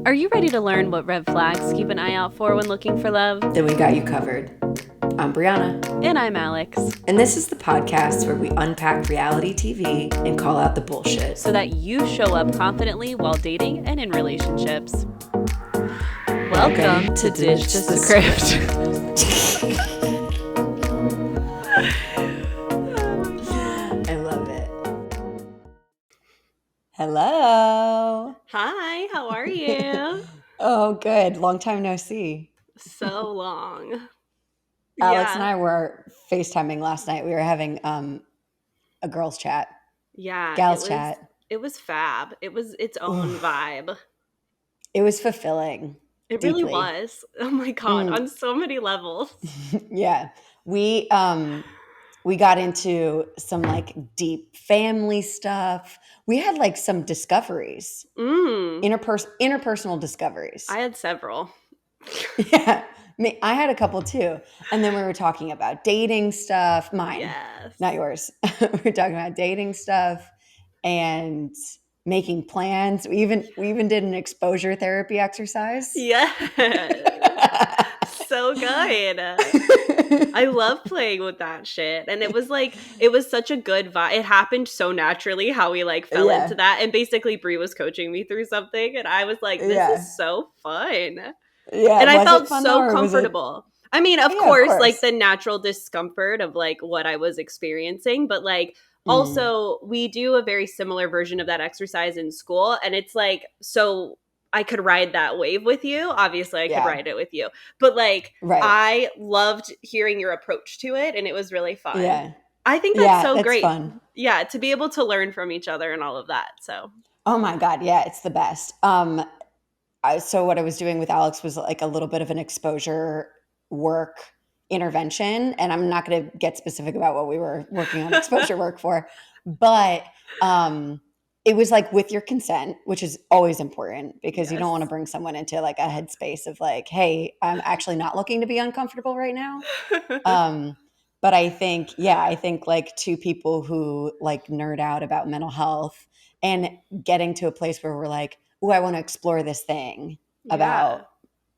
Are you ready to learn what red flags keep an eye out for when looking for love? Then we got you covered. I'm Brianna. And I'm Alex. And this is the podcast where we unpack reality TV and call out the bullshit. So that you show up confidently while dating and in relationships. Welcome to Ditch the Script. I love it. Hello. Hi, how are you? Oh, good. Long time no see. So long. Alex and I were FaceTiming last night. We were having a girls' chat. Yeah, Gals' chat. It was fab. It was its own vibe. It was fulfilling. It deeply. really was. Oh my God, on so many levels. Yeah. We got into some like deep family stuff. We had like some discoveries, interpersonal discoveries. I had several. Yeah, I had a couple too. And then we were talking about dating stuff. Mine, Yes. not yours. We were talking about dating stuff and making plans. We even did an exposure therapy exercise. Yeah. So good. I love playing with that shit. And it was such a good vibe. It happened so naturally how we like fell into that. And basically Brie was coaching me through something and I was like, this is so fun. Yeah. And I felt so comfortable. I mean, of course, like the natural discomfort of like what I was experiencing, but like also we do a very similar version of that exercise in school. And it's like, so I could ride that wave with you. Obviously, I could ride it with you. But like, I loved hearing your approach to it, and it was really fun. Yeah. I think that's great. Fun. Yeah, to be able to learn from each other and all of that. So. Oh my God, yeah, it's the best. So what I was doing with Alex was like a little bit of an exposure work intervention, and I'm not going to get specific about what we were working on exposure work for, but it was like with your consent, which is always important because you don't want to bring someone into like a headspace of like, hey, I'm actually not looking to be uncomfortable right now. But I think like two people who like nerd out about mental health and getting to a place where we're like, oh, I want to explore this thing about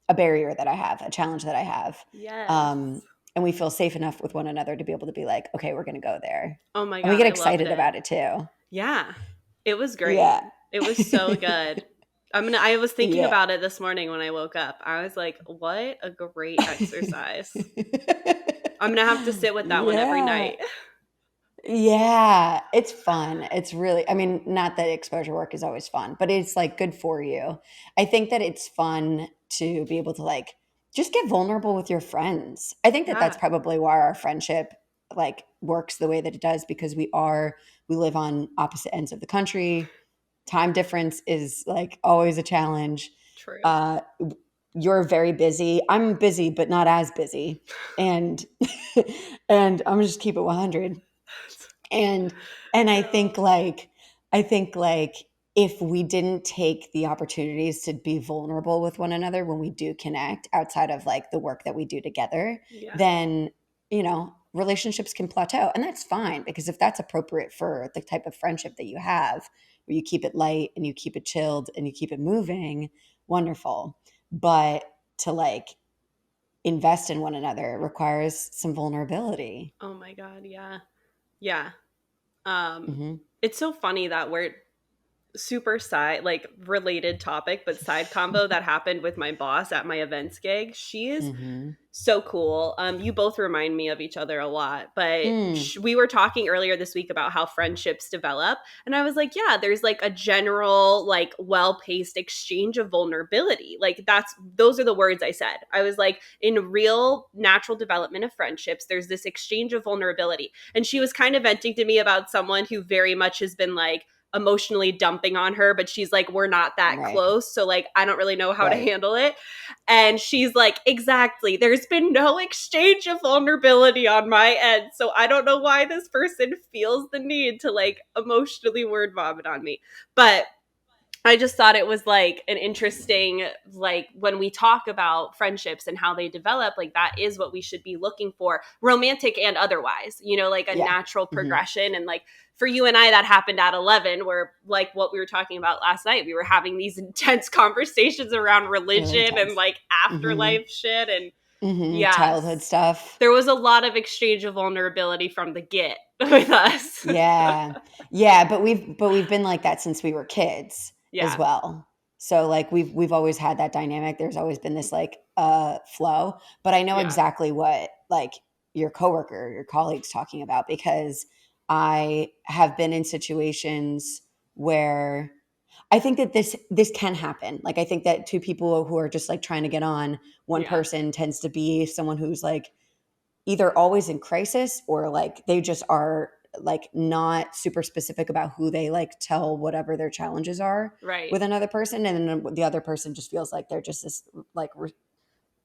a barrier that I have, a challenge that I have. Yes. And we feel safe enough with one another to be able to be like, okay, we're going to go there. Oh my God. And we get excited about it too. Yeah. It was great. Yeah. It was so good. I was thinking about it this morning when I woke up. I was like, what a great exercise. I'm going to have to sit with that one every night. Yeah, it's fun. It's really, I mean, not that exposure work is always fun, but it's like good for you. I think that it's fun to be able to like just get vulnerable with your friends. I think that that's probably why our friendship like works the way that it does because we live on opposite ends of the country. Time difference is like always a challenge. True. You're very busy. I'm busy, but not as busy. And I'm gonna just keep it 100. And I think like if we didn't take the opportunities to be vulnerable with one another when we do connect outside of like the work that we do together, then, you know, relationships can plateau. And that's fine because if that's appropriate for the type of friendship that you have, where you keep it light and you keep it chilled and you keep it moving, wonderful. But to like invest in one another requires some vulnerability. Oh my God. Yeah. Yeah. It's so funny that we're super side like related topic, but side combo that happened with my boss at my events gig. She is so cool. You both remind me of each other a lot, but we were talking earlier this week about how friendships develop. And I was like, yeah, there's like a general, like well-paced exchange of vulnerability. Like those are the words I said. I was like, in real natural development of friendships, there's this exchange of vulnerability. And she was kind of venting to me about someone who very much has been like, emotionally dumping on her, but she's like, we're not that close. So like, I don't really know how to handle it. And she's like, exactly. There's been no exchange of vulnerability on my end. So I don't know why this person feels the need to like emotionally word vomit on me. But I just thought it was like an interesting, like when we talk about friendships and how they develop, like that is what we should be looking for, romantic and otherwise, you know, like a Yeah. natural Mm-hmm. progression. And like for you and I, that happened at 11, where like what we were talking about last night, we were having these intense conversations around Really religion and intense. like Mm-hmm. afterlife shit. And Mm-hmm. Childhood yes, stuff. there was a lot of exchange of vulnerability from the get with us. Yeah. Yeah, but we've been like that since we were kids as Yeah. well. So like we've always had that dynamic. There's always been this like flow, but I know Yeah. exactly what like your coworker, your colleagues talking about because I have been in situations where I think that this can happen. Like I think that two people who are just like trying to get on, one Yeah. person tends to be someone who's like either always in crisis or like they just are like not super specific about who they like tell whatever their challenges are Right. with another person, and then the other person just feels like they're just this like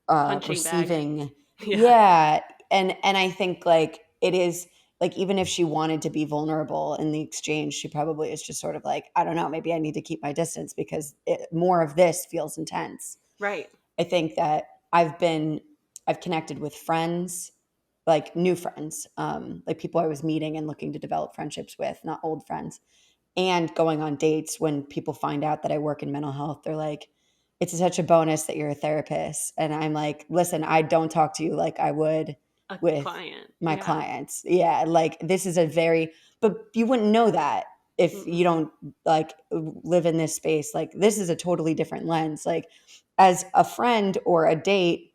Punching bag. receiving. Yeah. Yeah, and I think like it is like even if she wanted to be vulnerable in the exchange, she probably is just sort of like, I don't know, maybe I need to keep my distance because more of this feels intense. Right. I think that I've connected with friends, like new friends, like people I was meeting and looking to develop friendships with, not old friends, and going on dates when people find out that I work in mental health. They're like, it's such a bonus that you're a therapist. And I'm like, listen, I don't talk to you like I would A with client. my Yeah. clients. Yeah, like this is a very, but you wouldn't know that if you Mm-mm. don't like live in this space. Like this is a totally different lens. Like as a friend or a date,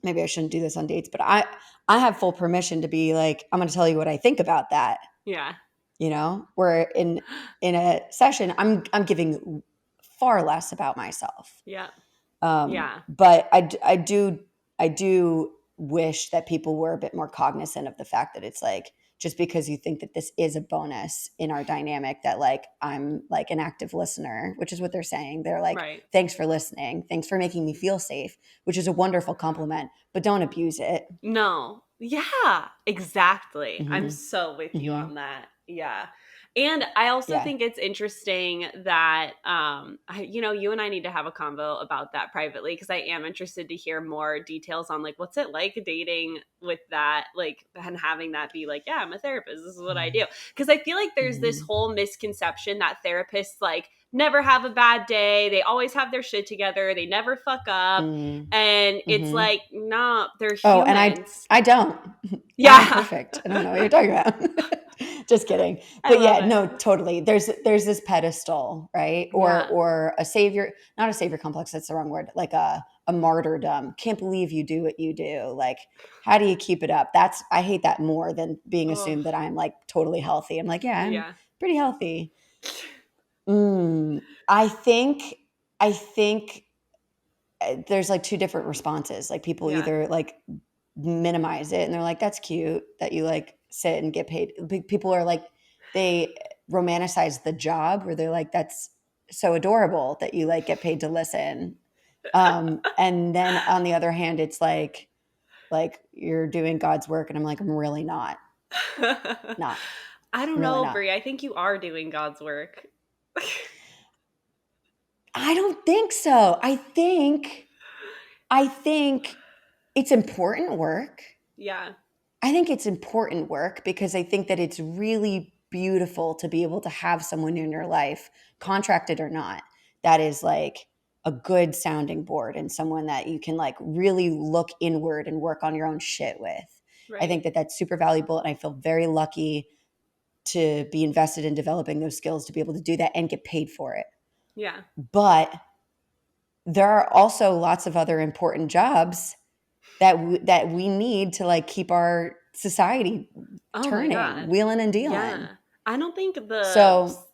maybe I shouldn't do this on dates, but I have full permission to be like, I'm going to tell you what I think about that, Yeah. where in a session I'm giving far less about myself. Yeah. um Yeah. but I do wish that people were a bit more cognizant of the fact that it's like just because you think that this is a bonus in our dynamic that like I'm like an active listener, which is what they're saying. They're like, Right. thanks for listening, thanks for making me feel safe, which is a wonderful compliment, but don't abuse it. No. Yeah, exactly. I'm Hmm. so with you Hmm. on that. Yeah. And I also Yeah. think it's interesting that you know, you and I need to have a convo about that privately, because I am interested to hear more details on like what's it like dating with that, like, and having that be like, yeah, I'm a therapist. This is what I do. Because I feel like there's this Hmm. whole misconception that therapists like never have a bad day. They always have their shit together. They never fuck up. Hmm. And it's Hmm. like, nah, they're Oh, and I humans. I don't. I am Yeah. perfect. I don't know what you're talking about. Just kidding. I But love yeah, it. no, totally. There's this pedestal, right? Yeah. Or a savior, not a savior complex, that's the wrong word. Like a martyrdom. Can't believe you do what you do. Like, how do you keep it up? That's I hate that more than being Oh, assumed that I'm like totally healthy. I'm like, yeah, I'm yeah. pretty healthy. I think there's like two different responses. Like people Yeah. either like minimize it and they're like, that's cute that you like sit and get paid. People are like, they romanticize the job where they're like, that's so adorable that you like get paid to listen. And then on the other hand, it's like you're doing God's work. And I'm like, I'm really not, I don't I'm really know, not. Brie. I think you are doing God's work. I don't think so. I think it's important work. Yeah. I think it's important work because I think that it's really beautiful to be able to have someone in your life, contracted or not, that is like a good sounding board and someone that you can like really look inward and work on your own shit with. I Right. think that that's super valuable. And I feel very lucky to be invested in developing those skills to be able to do that and get paid for it. Yeah. But there are also lots of other important jobs that we need to like keep our society Oh my turning, God. wheeling and dealing. Yeah. I don't think So,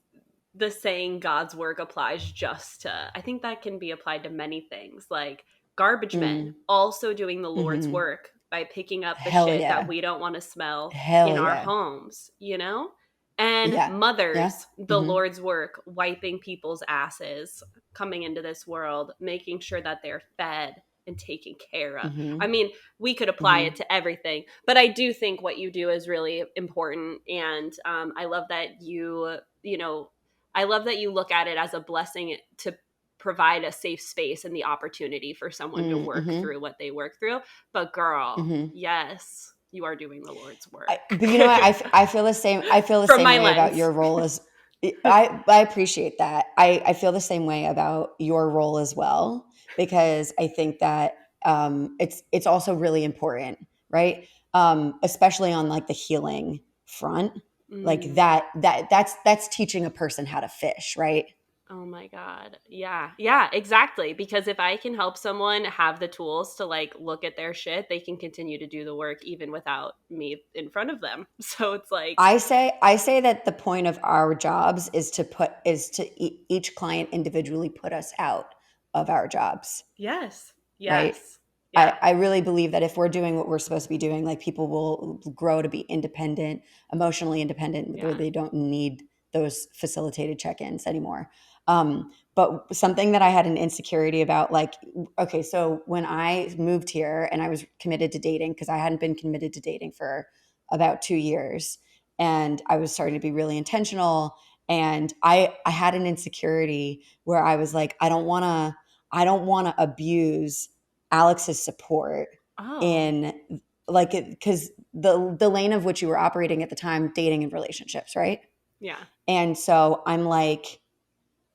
the saying God's work applies just to, I think that can be applied to many things, like garbage men mm, also doing the Lord's hmm, work by picking up the hell shit that yeah, we don't want to smell in hell our yeah, homes, you know? And yeah, yeah, mothers, the hmm, Lord's work, wiping people's asses, coming into this world, making sure that they're fed and taken care of. I hmm, mean, we could apply hmm, it to everything, but I do think what you do is really important. And I love that you know, I love that you look at it as a blessing to provide a safe space and the opportunity for someone to work Mm-hmm. through what they work through. But girl, Mm-hmm. yes, you are doing the Lord's work. But you know what? I feel the same. I feel the From same my way about lens. your role as I appreciate that. I feel the same way about your role as well, because I think that it's also really important, right? Especially on like the healing front, like Mm. that's teaching a person how to fish, right? Oh my God. Yeah. Yeah, exactly. Because if I can help someone have the tools to like look at their shit, they can continue to do the work even without me in front of them. So it's like, I say that the point of our jobs is to each client individually put us out of our jobs, yes. right? Yes. Yeah. I really believe that if we're doing what we're supposed to be doing, like people will grow to be independent, emotionally independent, where Yeah. they don't need those facilitated check-ins anymore. But something that I had an insecurity about, like, okay, so when I moved here and I was committed to dating, because I hadn't been committed to dating for about 2 years, and I was starting to be really intentional, and I had an insecurity where I was like, I don't want to abuse Alex's support Oh, in, like, because the lane of which you were operating at the time, dating and relationships, right? yeah. And so I'm like,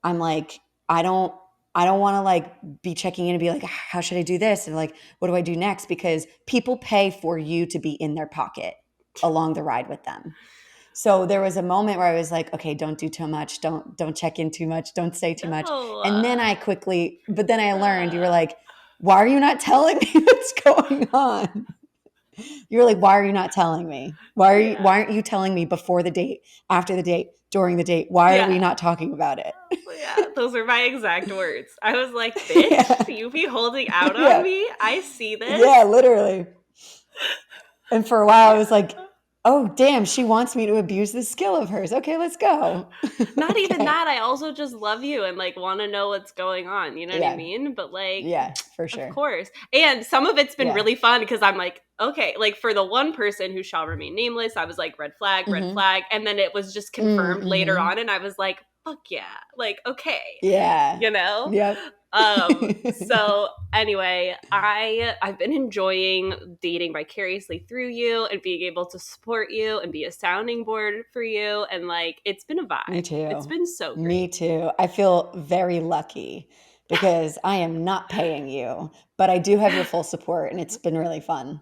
I don't I don't want to like be checking in and be like, how should I do this? And like, what do I do next? Because people pay for you to be in their pocket along the ride with them. So there was a moment where I was like, okay, don't do too much. Don't check in too much. Don't say too much. No. And then but then I learned, you were Uh, like, why are you not telling me what's going on? You were like, why are you not telling me? yeah. Why aren't you telling me before the date, after the date, during the date? Why are we Yeah. not talking about it? Yeah. Those are my exact words. I was like, bitch, Yeah. you be holding out on Yeah. me. I see Yeah, this. literally. And for a while I was Yeah. like, oh damn, she wants me to abuse this skill of hers. Okay, let's go. Not even Okay. that. I also just love you and like want to know what's going on. You know what I Yeah. mean? But like, Yeah, for of sure. course. And some of it's been Yeah. really fun because I'm like, okay, like for the one person who shall remain nameless, I was like, red flag, red Mm-hmm. flag. And then it was just confirmed later Mm-hmm. on. And I was like, fuck yeah. Like, okay, Yeah. you know? Yep. So anyway, I've been enjoying dating vicariously through you and being able to support you and be a sounding board for you. And like, it's been a Me vibe. It's too. been so Me great. too. I feel very lucky because I am not paying you, but I do have your full support and it's been really fun.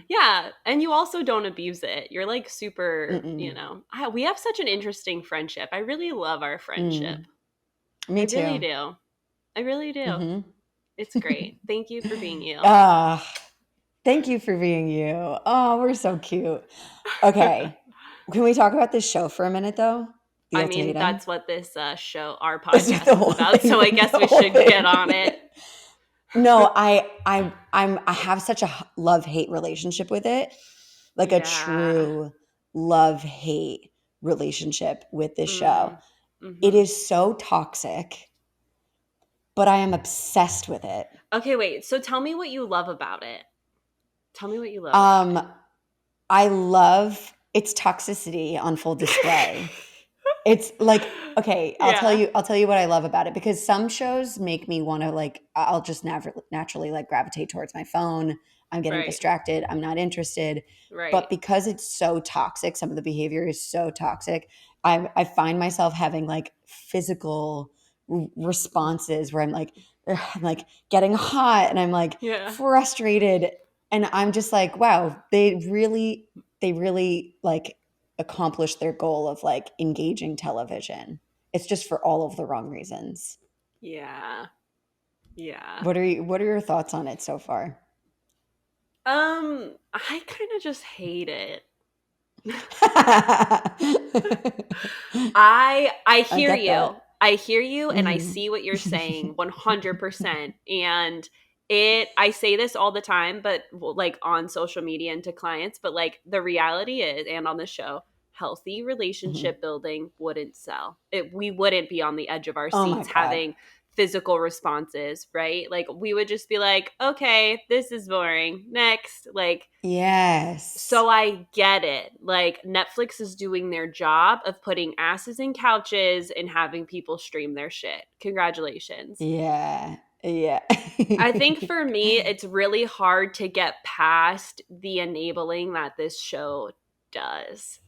Yeah, and you also don't abuse it. You're like super, Mm-mm. we have such an interesting friendship. I really love our friendship. Mm. I Me really too. do. I really do. Mm-hmm. It's great. Thank you for being you. Ah, thank you for being you. Oh, we're so cute. Okay. Can we talk about this show for a minute though? The I mean, Ultimatum? that's what this our That's the podcast is whole about. So I thing. guess The we whole should get thing. on it. No, I have such a love-hate relationship with it. Like a Yeah. true love-hate relationship with this show. Mm. It Hmm. is so toxic, but I am obsessed with it. Okay, wait. So tell me what you love about it. Tell me what you love about Um, I love its toxicity on full it. display. It's like, okay, I'll tell Yeah. you I'll tell you what I love about it, because some shows make me want to, like, I'll just naturally like gravitate towards my phone. I'm getting Right. distracted. I'm not interested. Right. But because it's so toxic, some of the behavior is so toxic, I find myself having like physical responses where I'm like, ugh, I'm like getting hot and I'm like Yeah. frustrated, and I'm just like, wow, they really like accomplish their goal of like engaging television. It's just for all of the wrong reasons. Yeah. Yeah. What are your thoughts on it so far? I kind of just hate it. I I hear get you. that. I hear you and I Mhm. see what you're saying 100%. And I say this all the time, but well, like on social media and to clients, but like the reality is, and on the show, healthy Mhm. relationship building wouldn't sell. We wouldn't be on the edge of our Oh my seats god. having physical responses, right? Like we would just be like, okay, this is boring. Next. Like, Yes. so I get it. Like Netflix is doing their job of putting asses in couches and having people stream their shit. Congratulations. Yeah. Yeah. I think for me, it's really hard to get past the enabling that this show does.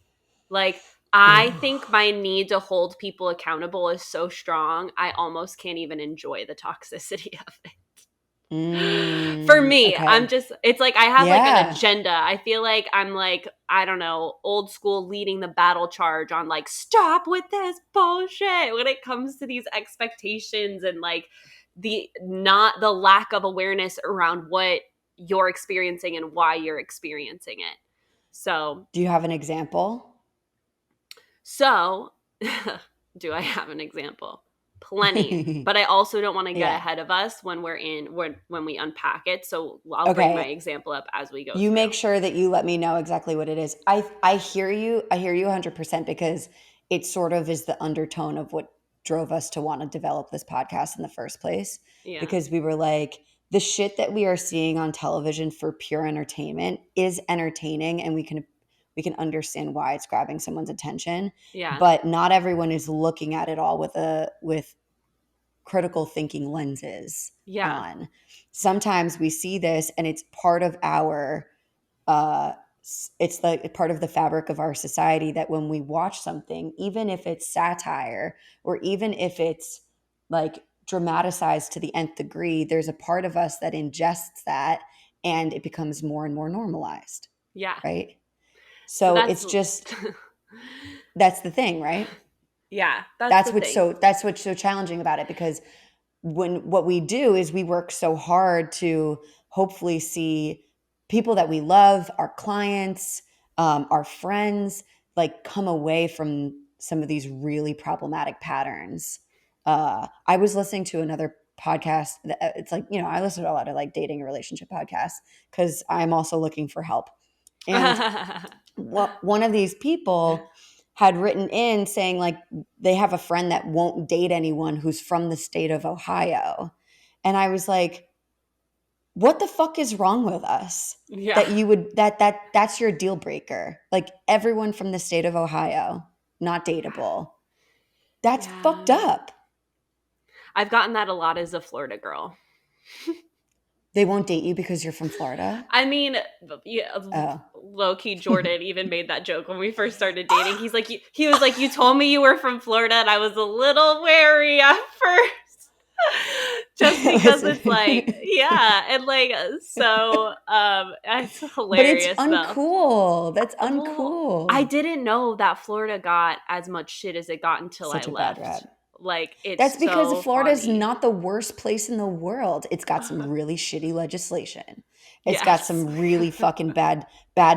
Like, I Ooh. think my need to hold people accountable is so strong, I almost can't even enjoy the toxicity of it. For me, I'm Okay. just, it's like I have like an Yeah. agenda. I feel like I'm like, I don't know, old school leading the battle charge on like, stop with this bullshit when it comes to these expectations and like the lack of awareness around what you're experiencing and why you're experiencing it. So, Do you have an example? so do I have an example? Plenty. But I also don't want to get Yeah. ahead of us when when we unpack it. So I'll bring my Okay. example up as we go You make through. sure that you let me know exactly what it is. I hear you. I hear you 100% because it sort of is the undertone of what drove us to want to develop this podcast in the first place, Yeah. because we were like, the shit that we are seeing on television for pure entertainment is entertaining, and we can understand why it's grabbing someone's attention, Yeah. but not everyone is looking at it all with critical thinking lenses Yeah. on. Sometimes we see this and it's part of our uh it's like part of the fabric of our society that when we watch something, even if it's satire or even if it's like dramatized to the nth degree, there's a part of us that ingests that and it becomes more and more normalized, Yeah. right? So So it's just, that's the thing, right? yeah, that's the thing. That's what's so challenging about it, because when what we do is we work so hard to hopefully see people that we love, our clients, our friends, like come away from some of these really problematic patterns. I was listening to another podcast. It's like, I listen to a lot of like dating and relationship podcasts because I'm also looking for help. And one of these people had written in saying like they have a friend that won't date anyone who's from the state of Ohio. And I was like, what the fuck is wrong with us Yeah. that you would that's your deal breaker? Like everyone from the state of Ohio, not dateable. That's fucked Yeah. up. I've gotten that a lot as a Florida girl. They won't date you because you're from Florida? I mean, yeah, Oh. low key Jordan even made that joke when we first started dating. He's like, he was like, you told me you were from Florida, and I was a little wary at first, just because it's like, Listen. yeah, and like, so, it's But it's hilarious though. uncool. That's Well, I uncool. didn't know that Florida got as much shit as it got until I Such a bad left. rap. Like, it's That's because so Florida is funny. not the worst place in the world. It's got some really shitty legislation. It's got Yes. some really fucking bad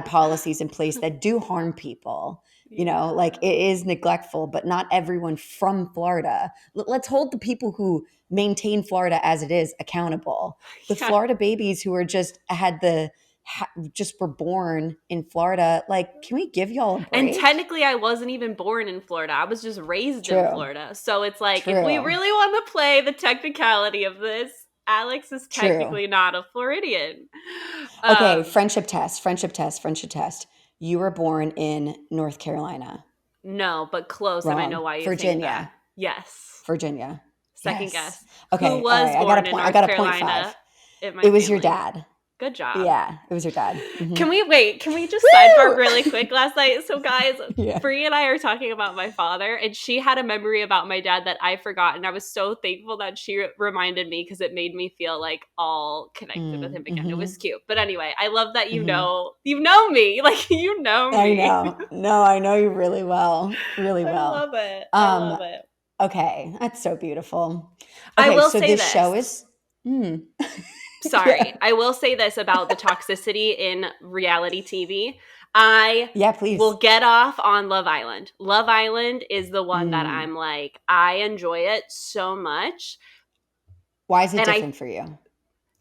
policies in place that do harm people. Like Yeah. it is neglectful, but not everyone from Florida. Let's hold the people who maintain Florida as it is accountable. The Yeah. Florida babies who are just were born in Florida, like, can we give y'all a And break? technically, I wasn't even born in Florida. I was just raised in True. Florida. So it's like, if we True. really want to play the technicality of this, Alex is True. technically not a Floridian. Okay, Um, friendship test. You were born in North Carolina. no, but close. And I know Wrong. why you think that. Virginia. Yes. Virginia. Second Yes. guess. Who Okay, all was right. I got a born in point. I North got a point five. Carolina in my It was your family? dad. Good job. Yeah, it was your dad. Can Mhm. we wait? Can we just sidebar Woo! really quick last night? So, guys, Yeah. Bree and I are talking about my father, and she had a memory about my dad that I forgot. And I was so thankful that she reminded me because it made me feel like all connected with him again. It was Mhm. cute. But anyway, I love that Mhm. you know me. Like, you know I me. know. No, I know you really well. Really I well. love it. I love Um, it. okay, that's so beautiful. I Okay, will so say this this. show is Sorry, yeah. I will say this about the toxicity in reality TV. I Yeah, will please. get off on Love Island. Love Island is the one that Mm. I'm like, I enjoy it so much. Why is it And different for you?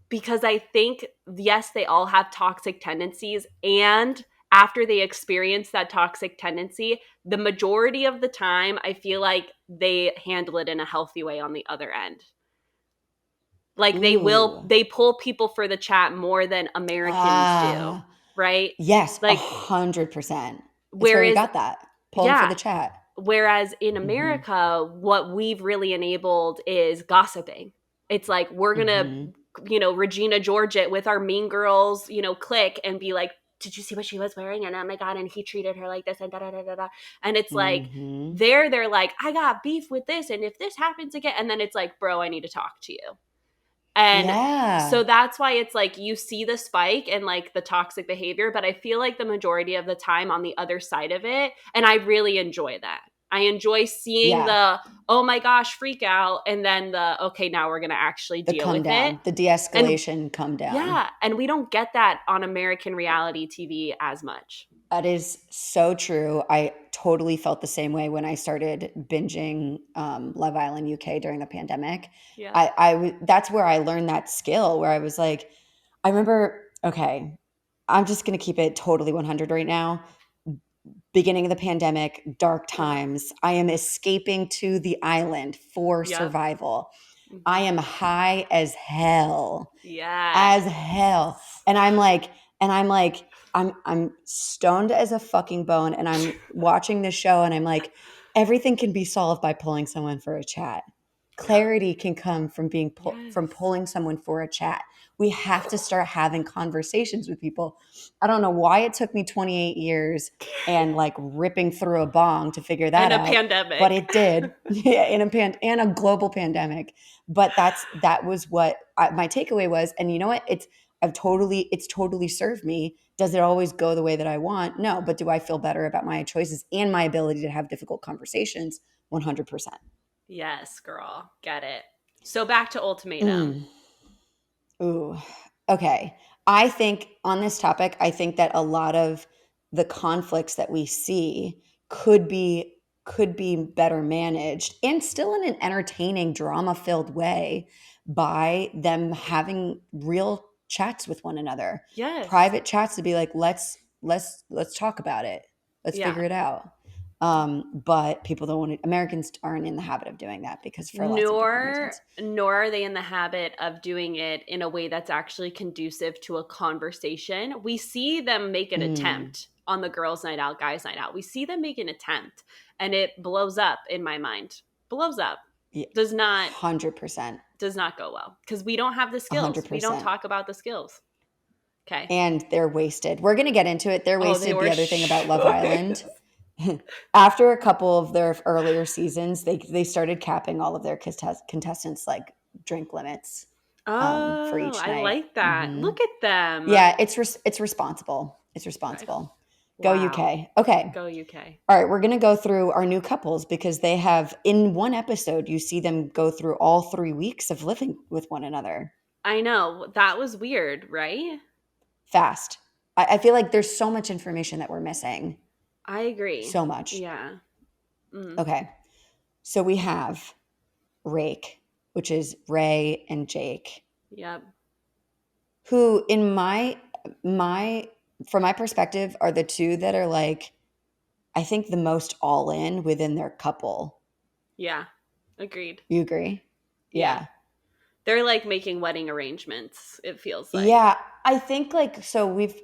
because I think, yes, they all have toxic tendencies. And after they experience that toxic tendency, the majority of the time, I feel like they handle it in a healthy way on the other end. Like Ooh. they pull people for the chat more than Americans do, Ah. right? Yes, Like 100%. It's where we whereas got that. Pulling for yeah, the chat. whereas in Mhm. America, what we've really enabled is gossiping. It's like we're gonna, Mhm. Regina George it with our Mean Girls, click and be like, "Did you see what she was wearing?" And oh my god, and he treated her like this, and da da da da da. And it's like Mhm. they're like, "I got beef with this, and if this happens again," and then it's like, "Bro, I need to talk to you." And Yeah. so that's why it's like you see the spike and like the toxic behavior, but I feel like the majority of the time on the other side of it, and I really enjoy that. I enjoy seeing Yeah. the, oh my gosh, freak out, and then the, okay, now we're going to actually The deal come with it. down, the And de-escalation come down. yeah, and we don't get that on American reality TV as much. That is so true. I totally felt the same way when I started binging Love Island UK during the pandemic. Yep. That's where I learned that skill where I was like, I remember, okay, I'm just going to keep it totally 100 right now. Beginning of the pandemic, dark Yep. times. I am escaping to the island for Yep. survival. I Hmm. am high as Yes. hell. And I'm like, I'm stoned as a fucking bone. And I'm watching this show and I'm like, everything can be solved by pulling someone for a chat. Yep. Clarity can come from from Yes. pulling someone for a chat. We have to start having conversations with people. I don't know why it took me 28 years and like ripping through a bong to figure that And a out, but pandemic. it did. Yeah, in a global pandemic. But that was what my takeaway was. And you know what? It's totally served me. Does it always go the way that I want? No, but do I feel better about my choices and my ability to have difficult conversations? 100%. Yes, girl. Get it. So back to Ultimatum. Mm. Ooh. Okay. I think on this topic, I think that a lot of the conflicts that we see could be better managed and still in an entertaining drama filled way by them having real chats with one another. Yes. Private chats to be like, let's talk about it. Let's Yeah. figure it out. But people don't want to, Americans aren't in the habit of doing that because for lots of different reasons. Nor are they in the habit of doing it in a way that's actually conducive to a conversation. We see them make an Mm. attempt on the girls' night out, guys' night out. We see them make an attempt and it blows up in my mind. Blows up. Yeah, Does not 100%. go well because we don't have the skills. We don't 100%. talk about the skills. Okay. And they're wasted. We're going to get into it. They're Oh, they wasted. The were other thing about Love shook. Island, after a couple of their earlier seasons, they started capping all of their contestants like drink limits for Oh, each I night. like that. Hmm. Look at them. Yeah, it's responsible. It's Okay. responsible. Go Wow. UK. Okay. Go UK. All right, we're going to go through our new couples because they have, in one episode, you see them go through all 3 weeks of living with one another I know. That was weird, right? fast. I feel like there's so much information that we're missing. I agree. So much. Yeah. Mm. Okay. So we have Rake, which is Ray and Jake, Yep. who in my from my perspective are the two that are like I think the most all in within their couple. Yeah. Agreed. You agree? Yeah. Yeah. They're like making wedding arrangements, it feels like. Yeah, I think like so we've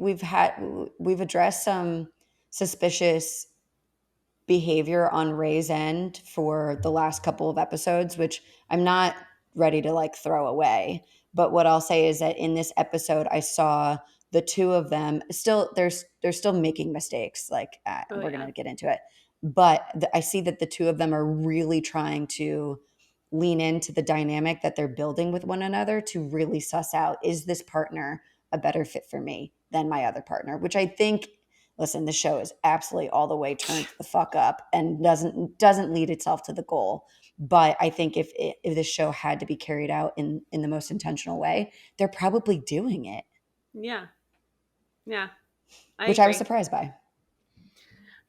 addressed some suspicious behavior on Ray's end for the last couple of episodes, which I'm not ready to like throw away. But what I'll say is that in this episode, I saw the two of them still they're still making mistakes. Like Oh, we're yeah. gonna get into it, but I see that the two of them are really trying to lean into the dynamic that they're building with one another to really suss out, is this partner a better fit for me than my other partner, which I think, listen, the show is absolutely all the way turned the fuck up and doesn't lead itself to the goal. But I think if this show had to be carried out in the most intentional way, they're probably doing it, Yeah. Yeah. I which I was agree. surprised by.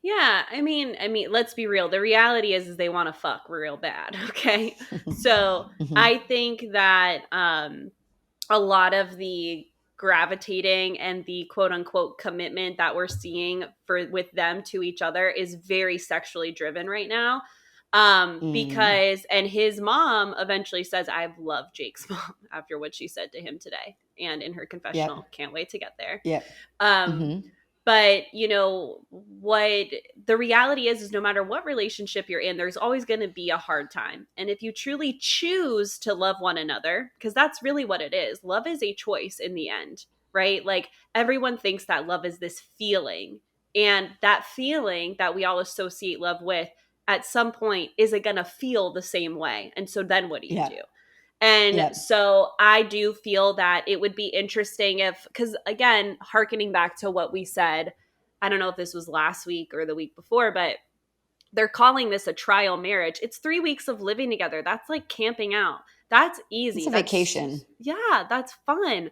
Yeah, I mean, let's be real. The reality is they want to fuck real bad, okay? So, Mhm. I think that a lot of the gravitating and the quote unquote commitment that we're seeing for with them to each other is very sexually driven right now. Mm. Because, and his mom eventually says, I've loved Jake's mom after what she said to him today and in her Yep. confessional. Can't wait to get there. Yep. Um, Mm-hmm. but what the reality is no matter what relationship you're in, there's always going to be a hard time. And if you truly choose to love one another, because that's really what it is, love is a choice in the end, right? Like everyone thinks that love is this feeling, and that feeling that we all associate love with at some point is it going to feel the same way. And so then what do you do? Yep. And Yep. so I do feel that it would be interesting if, because again, harkening back to what we said, I don't know if this was last week or the week before, but they're calling this a trial marriage. It's 3 weeks of living together. That's like camping out. That's It's easy. a vacation. Yeah, that's fun.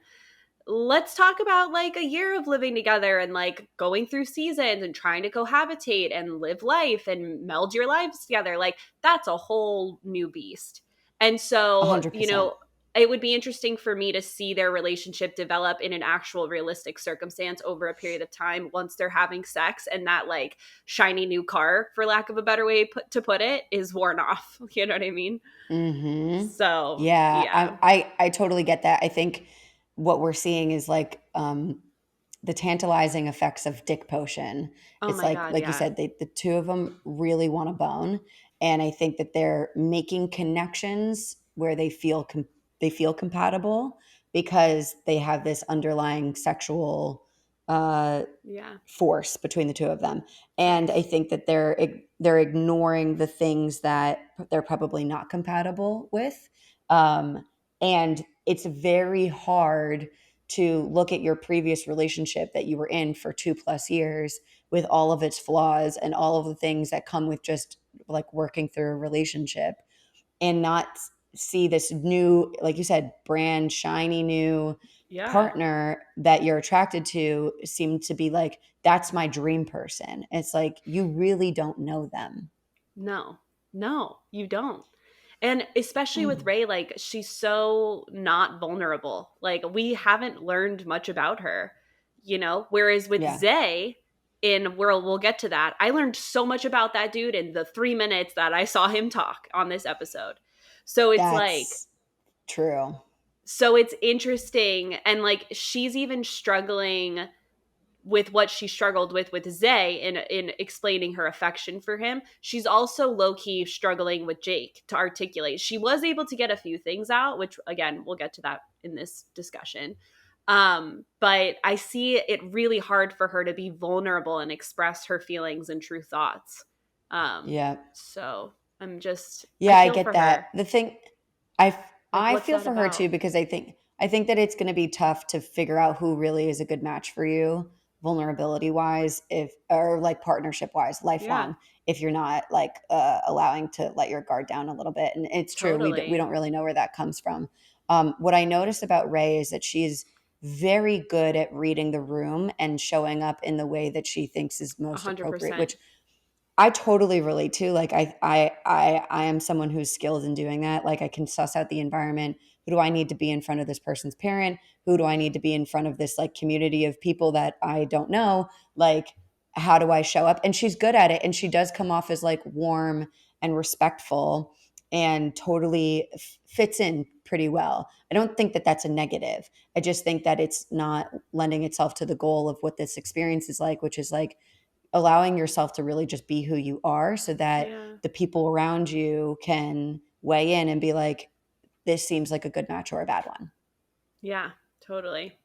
Let's talk about like a year of living together and like going through seasons and trying to cohabitate and live life and meld your lives together. Like that's a whole new beast. And so, 100%. it would be interesting for me to see their relationship develop in an actual realistic circumstance over a period of time once they're having sex and that like shiny new car, for lack of a better way to put it, is worn off. You know what I mean? Mm-hmm. So, Yeah, yeah. I totally get that. I think what we're seeing is like the tantalizing effects of dick potion. Oh It's my God. like you Yeah. said, the two of them really want a bone, and I think that they're making connections where they feel compatible because they have this underlying sexual uh, Yeah. force between the two of them. And I Yes. think that they're ignoring the things that they're probably not compatible with. Um, and it's very hard to look at your previous relationship that you were in for 2+ years with all of its flaws and all of the things that come with just like working through a relationship and not see this new, like you said, brand shiny new Yeah. partner that you're attracted to seem to be like, that's my dream person. It's like you really don't know them. No, no, you don't. And especially with Mm. Ray, like she's so not vulnerable. Like we haven't learned much about her, Whereas with Yeah, Zay, in World, we'll get to that. I learned so much about that dude in the 3 minutes that I saw him talk on this episode. So it's like, that's true. so it's interesting. And like she's even struggling with what she struggled with Zay in explaining her affection for him. She's also low key struggling with Jake to articulate. She was able to get a few things out, which again we'll get to that in this discussion. But I see it really hard for her to be vulnerable and express her feelings and true thoughts. Yeah. So I Yeah, I feel get for that. her. The thing I Like, I what's feel that for her about? too because I think that it's going to be tough to figure out who really is a good match for you vulnerability wise if or like partnership wise Yeah, lifelong if you're not like allowing to let your guard down a little bit and it's true we totally. don't really know where that comes from. What I noticed about Ray is that she's very good at reading the room and showing up in the way that she thinks is A most hundred appropriate, percent. which I totally relate to. Like I am someone who's skilled in doing that. Like I can suss out the environment. Who do I need to be in front of this person's parent? Who do I need to be in front of this like community of people that I don't know? Like how do I show up? And she's good at it and she does come off as like warm and respectful and totally fits in pretty well. I don't think that that's a negative. I just think that it's not lending itself to the goal of what this experience is like, which is like allowing yourself to really just be who you are so that Yeah. the people around you can weigh in and be like, this seems like a good match or a bad one. Yeah, totally.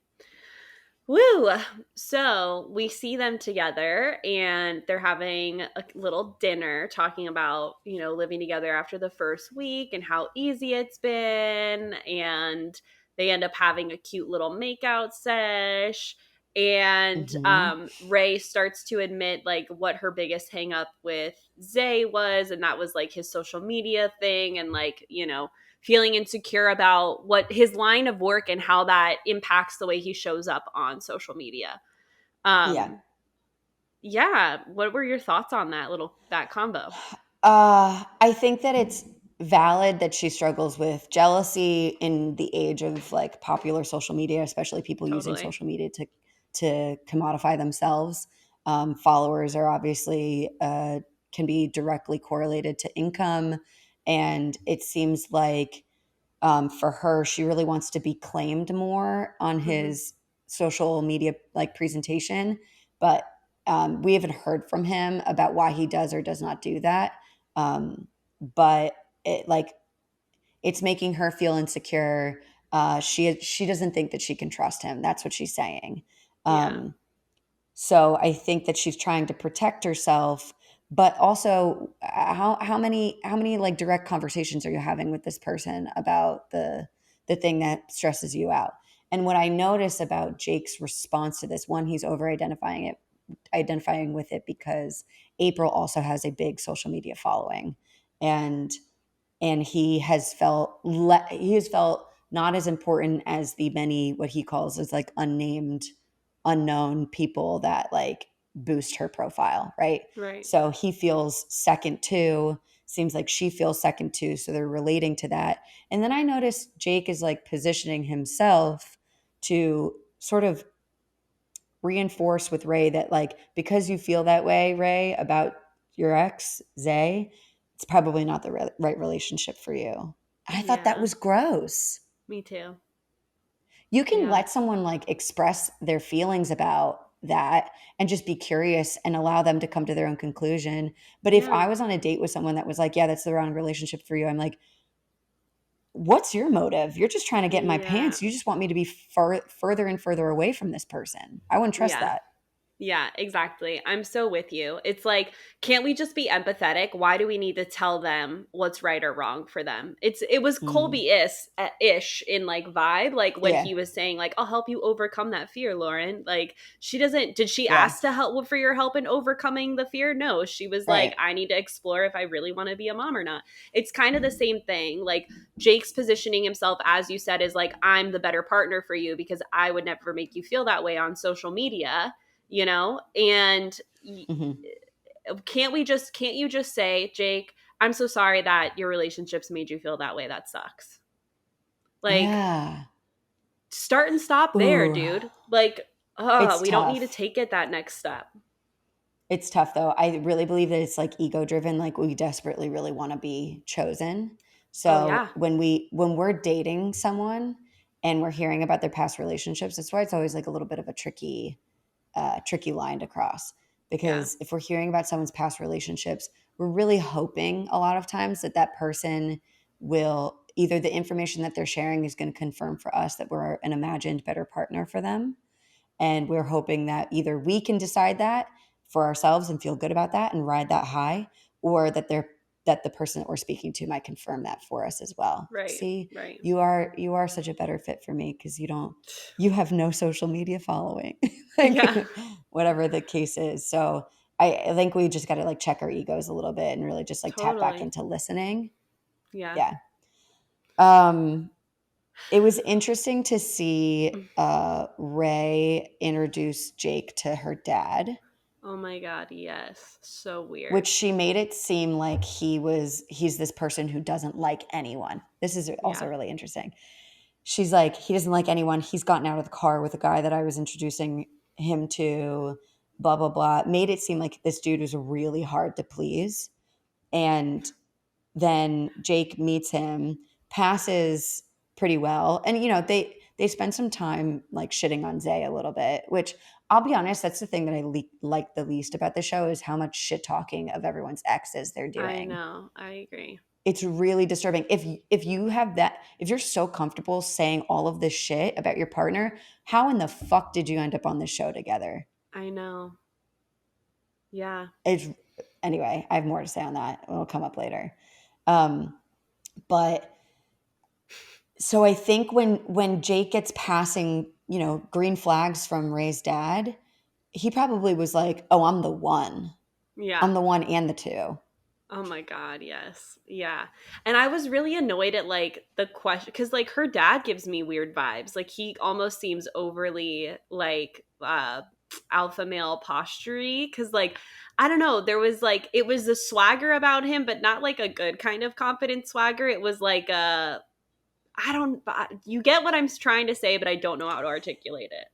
Woo! So we see them together and they're having a little dinner talking about, living together after the first week and how easy it's been. And they end up having a cute little makeout sesh. And Hmm. Ray starts to admit like what her biggest hang up with Zay was. And that was like his social media thing and like, feeling insecure about what his line of work and how that impacts the way he shows up on social media. Yeah. Um, yeah, what were your thoughts on that combo? I think that it's valid that she struggles with jealousy in the age of like popular social media, especially people using Totally. social media to commodify themselves. Followers are obviously can be directly correlated to income. And it seems like for her, she really wants to be claimed more on Mm-hmm. his social media like presentation. But we haven't heard from him about why he does or does not do that. But it like it's making her feel insecure. She doesn't think that she can trust him. That's what she's saying. Yeah. Um, so I think that she's trying to protect herself, but also how many like direct conversations are you having with this person about the thing that stresses you out? And what I notice about Jake's response to this, one, he's over identifying with it because April also has a big social media following, and he has felt not as important as the many what he calls as like unnamed unknown people that like boost her profile, right? Right. So he feels second to, seems like she feels second to, so they're relating to that. And then I noticed Jake is like positioning himself to sort of reinforce with Ray that like because you feel that way, Ray, about your ex, Zay, it's probably not the right relationship for you. I thought that Yeah. was gross. Me too. You can Yeah. let someone like express their feelings about that and just be curious and allow them to come to their own conclusion. But if Yeah. I was on a date with someone that was like, yeah, that's the wrong relationship for you, I'm like, what's your motive? You're just trying to get in my Yeah. pants. You just want me to be further and further away from this person. I wouldn't trust Yeah. that. Yeah, exactly. I'm so with you. It's like, can't we just be empathetic? Why do we need to tell them what's right or wrong for them? It was Mm. Colby ish in like vibe, like when Yeah. he was saying like, "I'll help you overcome that fear, Lauren." Like she doesn't. Did she Yeah. ask to help for your help in overcoming the fear? No, she was like, Right. "I need to explore if I really want to be a mom or not." It's kind of the same thing. Like Jake's positioning himself, as you said, is like, "I'm the better partner for you because I would never make you feel that way on social media." And Hmm. can't you just say, Jake, I'm so sorry that your relationships made you feel that way, that sucks. Like, Yeah. start and stop there, Ooh, dude. Like, it's we don't need to tough. take it that next step. It's tough though. I really believe that it's like ego driven. Like we desperately really want to be chosen. Oh So yeah. when we're dating someone and we're hearing about their past relationships, that's why it's always like a little bit of a tricky line to cross. Yeah. Because if we're hearing about someone's past relationships, we're really hoping a lot of times that that person will either the information that they're sharing is going to confirm for us that we're an imagined better partner for them, and we're hoping that either we can decide that for ourselves and feel good about that and ride that high, or that the person that we're speaking to might confirm that for us as well. Like, Right. see, Right. you are such a better fit for me because you have no social media following, Yeah. like whatever the case is. So I think we just got to like check our egos a little bit and really just like tap back Totally. into listening. Yeah. Yeah. Um, it was interesting to see Ray introduce Jake to her dad, Oh my god, yes. So which weird. she made it seem like he's this person who doesn't like anyone. This is also Yeah. really interesting. She's like, he doesn't like anyone. He's gotten out of the car with a guy that I was introducing him to, blah, blah, blah. Made it seem like this dude was really hard to please. And then Jake meets him, passes pretty well, and they spend some time like shitting on Zay a little bit, which I'll be honest, that's the thing that I like the least about the show is how much shit talking of everyone's exes they're I doing. know. I agree. It's really disturbing. If you have that, if you're so comfortable saying all of this shit about your partner, how in the fuck did you end up on this show together? I know. Yeah. It's anyway. I have more to say on that. It'll come up later. Um, but so I think when Jake gets passing, green flags from Ray's dad, he probably was like, "Oh, I'm the one. Yeah. I'm the one and the two." Oh my god, yes. Yeah. And I was really annoyed at like the question cuz like her dad gives me weird vibes. Like he almost seems overly like alpha male postury cuz like I don't know, there was like it was a swagger about him but not like a good kind of confident swagger. It was like a I don't you get what I'm trying to say but I don't know how to articulate it.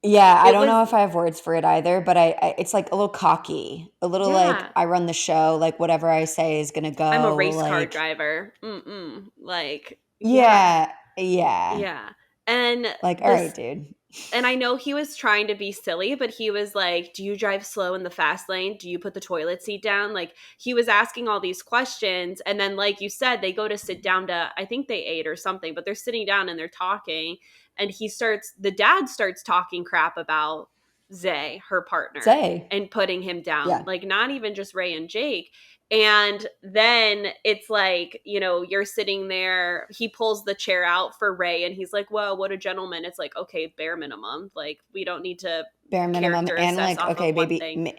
Yeah, I It don't know was, if I have words for it either, but it's like a little cocky, a little like yeah, I run the show, like whatever I say is gonna I'm a go, race car like driver. Mm-mm. Like, yeah, yeah, yeah. yeah. And Like, all right, this, dude. and I know he was trying to be silly, but he was like, "Do you drive slow in the fast lane? Do you put the toilet seat down?" Like he was asking all these questions, and then, like you said, they go to sit down to, I think they ate or something, but they're sitting down and they're talking, and the dad starts talking crap about Zay, her partner, Say. and putting him down, Yeah. like not even just Ray and Jake. And then it's like, you're sitting there. He pulls the chair out for Ray and he's like, whoa, what a gentleman. It's like, okay, bare minimum. Like, we don't need to Bare minimum. character And assess like, off okay, of one maybe, thing.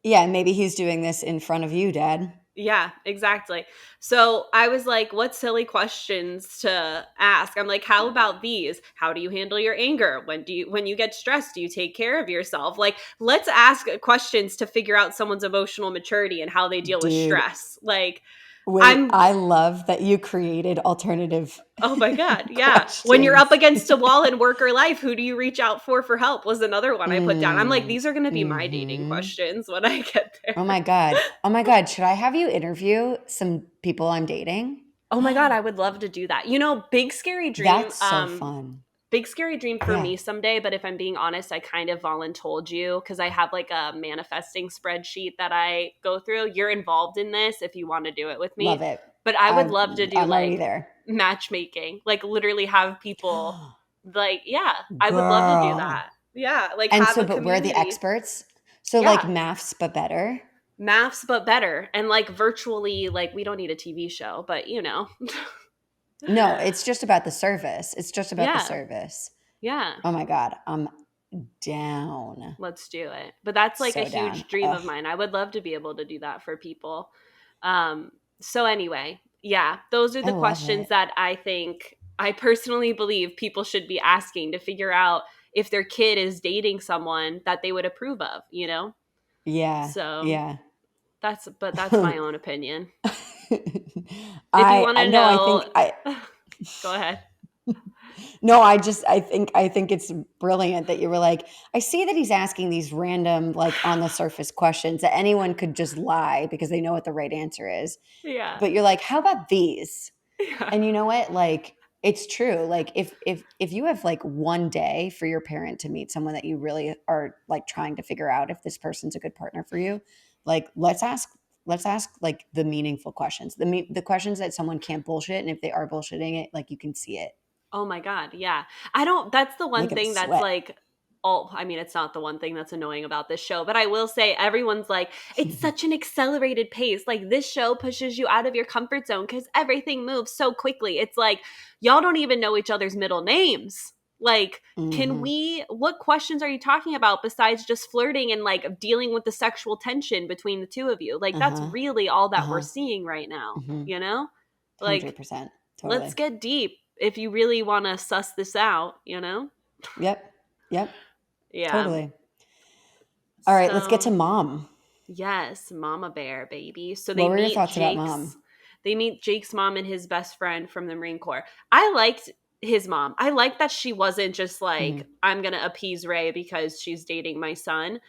yeah, maybe he's doing this in front of you, Dad. Yeah, exactly. So I was like, what silly questions to ask? I'm like, how about these? How do you handle your anger? When you get stressed, do you take care of yourself? Like, let's ask questions to figure out someone's emotional maturity and how they deal with Dude, stress. Like, wait, I'm I love that you created alternative Oh my god, yeah. When you're up questions. against a wall in work or life, who do you reach out for help was another one I put down. I'm like, Mm, these are going to be my dating mm-hmm. questions when I get Oh there. my God. Oh my God. Should I have you interview some people I'm dating? Oh my god, I would love to do that. Big scary dream. That's so fun. Big scary dream for Yeah. me someday, but if I'm being honest, I kind of voluntold you because I have like a manifesting spreadsheet that I go through. You're involved in this if you want to do it with me. Love it. But I would I love to do I'm already like there. matchmaking, like literally have people like, yeah, I would love to do Girl. that. Yeah, like And have so, a but we're the community. experts. So like Yeah, maths, but better. maths but better and like virtually, like we don't need a TV show, but No, it's just about the service. It's just about the yeah, service. yeah. Oh my God. I'm down. Let's do it. But that's like a So down. huge dream of Ugh. mine. I would love to be able to do that for people. So anyway, yeah, those are I the love questions it. that I think I personally believe people should be asking to figure out if their kid is dating someone that they would approve of. Yeah. So Yeah. that's my own opinion. If you want I to know, I know, think I go ahead. no, I think it's brilliant that you were like, I see that he's asking these random, like on the surface questions that anyone could just lie because they know what the right answer is. Yeah. But you're like, how about these? Yeah. And you know what? Like, it's true. Like if you have like one day for your parent to meet someone that you really are like trying to figure out if this person's a good partner for you, like let's ask like the meaningful questions. The questions that someone can't bullshit, and if they are bullshitting it, like you can see it. Oh my god, yeah. I don't That's the one Make them thing that's sweat. like, oh, I mean, it's not the one thing that's annoying about this show, but I will say everyone's like, it's such an accelerated pace. Like this show pushes you out of your comfort zone cuz everything moves so quickly. It's like y'all don't even know each other's middle names. Like, Hmm. what questions are you talking about besides just flirting and like dealing with the sexual tension between the two of you? Like that's Uh-huh. really all that we're Uh-huh. seeing right now, Hmm. you know? Like 100%. let's Totally. get deep if you really want to suss this out. Yep. Yep. Yeah. Totally. All right, let's get to So, mom. yes, mama bear, baby. So What were your thoughts about mom? They meet Jake's mom and his best friend from the Marine Corps. I liked his mom. I liked that she wasn't just Hmm. like, I'm going to appease Ray because she's dating my son.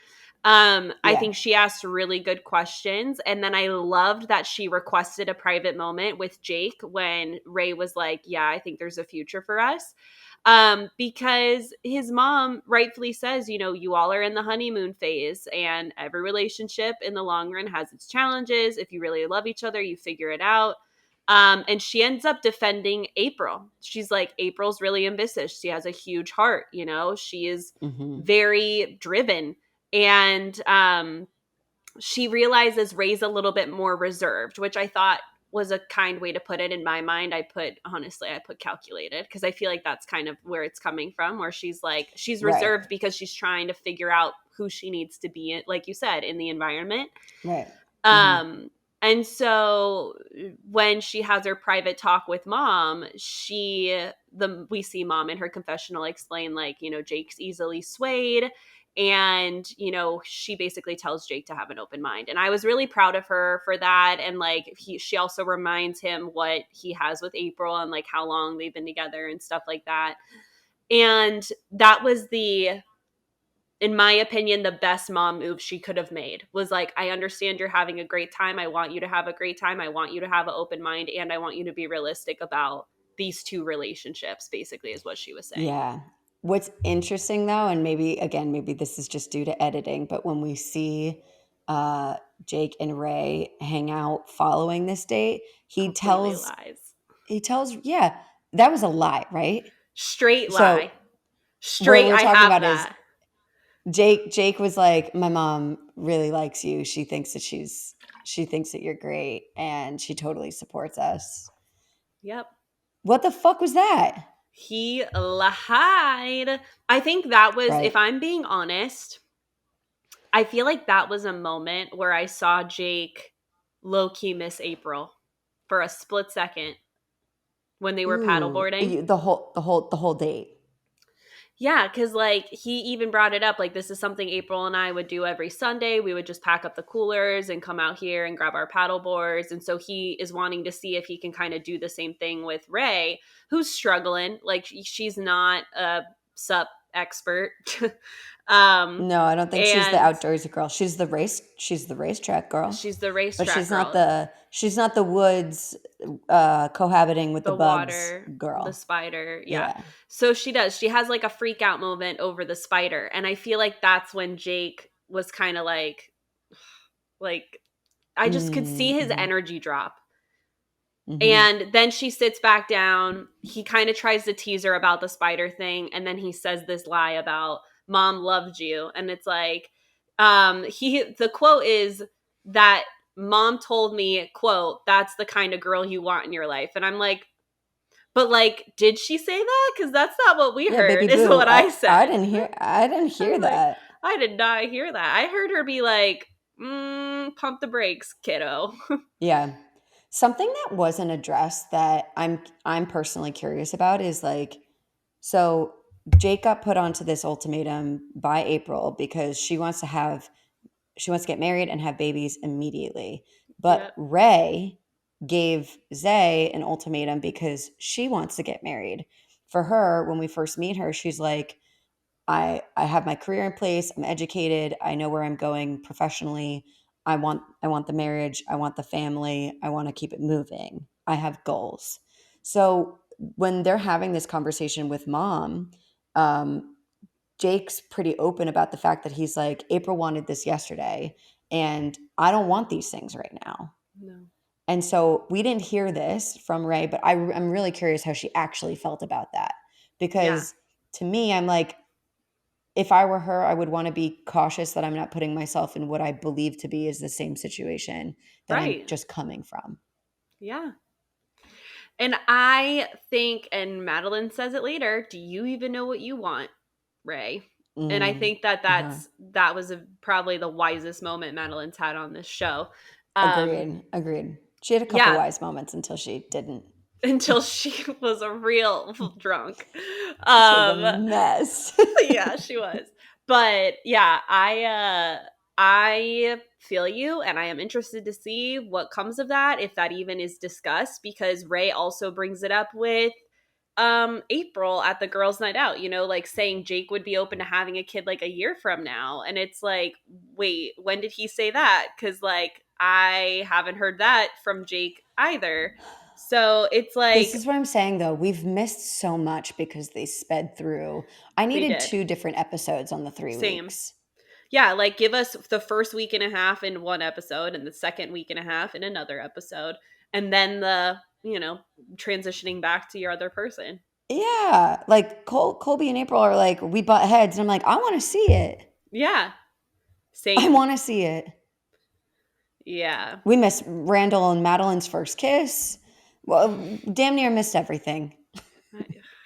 I Yeah. think she asked really good questions. And then I loved that she requested a private moment with Jake when Ray was like, yeah, I think there's a future for us. Because his mom rightfully says, you all are in the honeymoon phase, and every relationship in the long run has its challenges. If you really love each other, you figure it out. And she ends up defending April. She's like, April's really ambitious. She has a huge heart. She is Hmm. very driven. And she realizes Ray's a little bit more reserved, which I thought was a kind way to put it. In my mind, I put calculated because I feel like that's kind of where it's coming from, where she's like, she's Right. reserved because she's trying to figure out who she needs to be in, like you said, in the environment. Right. Hmm. Um, and so when she has her private talk with mom, we see mom in her confessional explain, like, Jake's easily swayed, and she basically tells Jake to have an open mind. And I was really proud of her for that. And like she also reminds him what he has with April and like how long they've been together and stuff like that. And that was the in my opinion, the best mom move she could have made was like, I understand you're having a great time. I want you to have a great time. I want you to have an open mind, and I want you to be realistic about these two relationships, basically, is what she was saying. Yeah. What's interesting though, and maybe again, maybe this is just due to editing, but when we see uh, Jake and Ray hang out following this date, Completely lies. he tells, yeah, that was a lie, right? Straight So lie. what Straight, we're I talking have about is that. Jake was like, my mom really likes you. She thinks that you're great, and she totally supports us. Yep. What the fuck was that? He lied. I think that was, Right. if I'm being honest, I feel like that was a moment where I saw Jake low key miss April for a split second when they were Ooh, paddleboarding. the whole date. Yeah, because like he even brought it up. Like, this is something April and I would do every Sunday. We would just pack up the coolers and come out here and grab our paddle boards. And so he is wanting to see if he can kind of do the same thing with Ray, who's struggling. Like, she's not a sup expert. um, No, I don't think she's the and outdoorsy girl. She's the racetrack girl. she's the But racetrack girl. she's not the woods cohabiting with the The bugs water, the girl. spider. Yeah. Yeah. So she does. She has like a freak out moment over the spider. And I feel like that's when Jake was kind of like, I just could see his Mm-hmm. energy drop. Mm-hmm. And then she sits back down. He kind of tries to tease her about the spider thing. And then he says this lie about mom loved you. And it's like, the quote is that mom told me, quote, that's the kind of girl you want in your life. And I'm like, but like, did she say that? Because that's not what we Yeah, baby heard, is boo. what I said. I didn't hear I'm like, that. I did not hear that. I heard her be like, pump the brakes, kiddo. Yeah. Something that wasn't addressed that I'm personally curious about is like, so Jake got put onto this ultimatum by April because she wants to get married and have babies immediately. But Yep. Ray gave Zay an ultimatum because she wants to get married. For her, when we first meet her, she's like, I have my career in place, I'm educated, I know where I'm going professionally. I want the marriage, I want the family, I want to keep it moving. I have goals. So when they're having this conversation with mom, um, Jake's pretty open about the fact that he's like, April wanted this yesterday, and I don't want these things right now. No. And so we didn't hear this from Ray, but I'm really curious how she actually felt about that. Yeah. Because to me, I'm like, if I were her, I would want to be cautious that I'm not putting myself in what I believe to be is the same situation that I'm Right. just coming from. Yeah. And I think, and Madeline says it later, do you even know what you want, Ray? And I Mm, think that uh-huh. that was probably the wisest moment Madeline's had on this show. Um, Agreed. Agreed. She had a couple yeah, wise moments until she didn't. until she was a real drunk. She was a Um, mess. yeah, she was. But yeah, I feel you, and I am interested to see what comes of that, if that even is discussed, because Ray also brings it up with April at the girls' night out, like saying Jake would be open to having a kid like a year from now. And it's like, wait, when did he say that? Because like I haven't heard that from Jake either. So it's This like is what I'm saying though. We've missed so much because they sped through. I they needed did. 2 different episodes on the 3 Same. weeks. Yeah, like give us the first week and a half in one episode and the second week and a half in another episode. And then transitioning back to your other person. Yeah, like Colby and April are like, we butt heads, and I'm like, I want to see it. Yeah. I Same. want to see it. Yeah. We missed Randall and Madeline's first kiss. Well, damn near missed everything.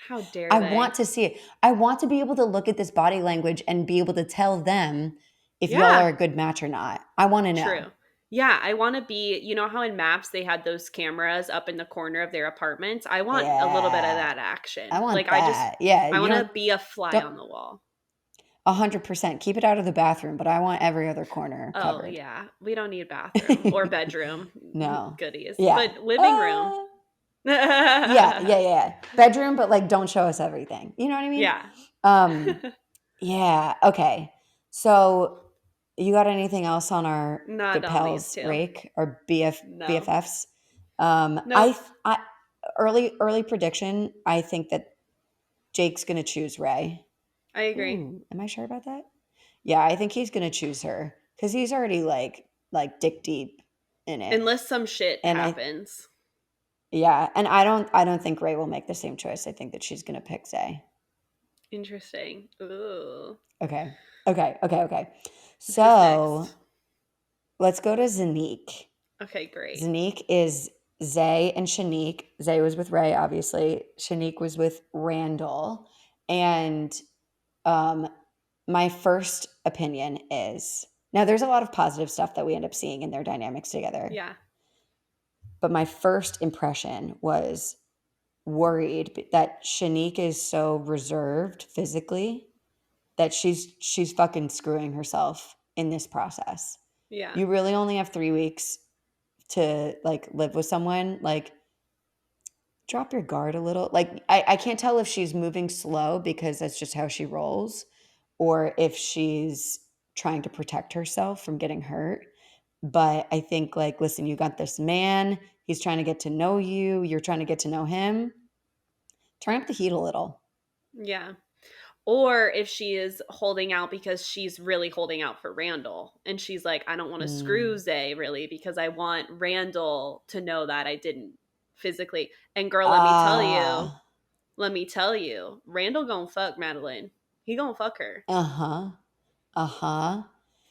How dare I they? want to see it. I want to be able to look at this body language and be able to tell them if y'all Yeah. are a good match or not. I want to know. True. Yeah, I want to be, how in Maps they had those cameras up in the corner of their apartments? I want a little bit of Yeah, that I action. want Like that. Yeah, I you want to don't be a fly don't on the wall. 100%. Keep it out of the bathroom, but I want every other corner Oh, covered. yeah. We don't need bathroom or bedroom No. goodies, Yeah. but living room. Yeah. Bedroom, but like don't show us everything. You know what I mean? Yeah. Um, yeah. Okay. So, you got anything else on our Not good on these pals two. rake or No. BFFs? Nope. I early prediction. I think that Jake's gonna choose Ray. I agree. Ooh, am I sure about that? Yeah, I think he's gonna choose her because he's already like dick deep in it, Unless some shit and I happens. yeah, and I don't think Ray will make the same choice. I think that she's gonna pick Zay. Interesting. Ooh. Okay, okay. Who's next? So let's go to Zanique. Okay, great. Zanique is Zay and Shanique. Zay was with Ray, obviously. Shanique was with Randall. And um, my first opinion is now there's a lot of positive stuff that we end up seeing in their dynamics together. Yeah. But my first impression was worried that Shanique is so reserved physically that she's fucking screwing herself in this process. Yeah. You really only have 3 weeks to like live with someone. Like drop your guard a little. Like I can't tell if she's moving slow because that's just how she rolls, or if she's trying to protect herself from getting hurt. But I think like, listen, you got this man, he's trying to get to know you, you're trying to get to know him. Turn up the heat a little. Yeah. Or if she is holding out because she's really holding out for Randall. And she's like, I don't want to screw Mm. Zay really because I want Randall to know that I didn't physically. And girl, Ah, let me tell you, Randall gonna fuck Madeline. He gonna fuck her. uh-huh. Uh-huh.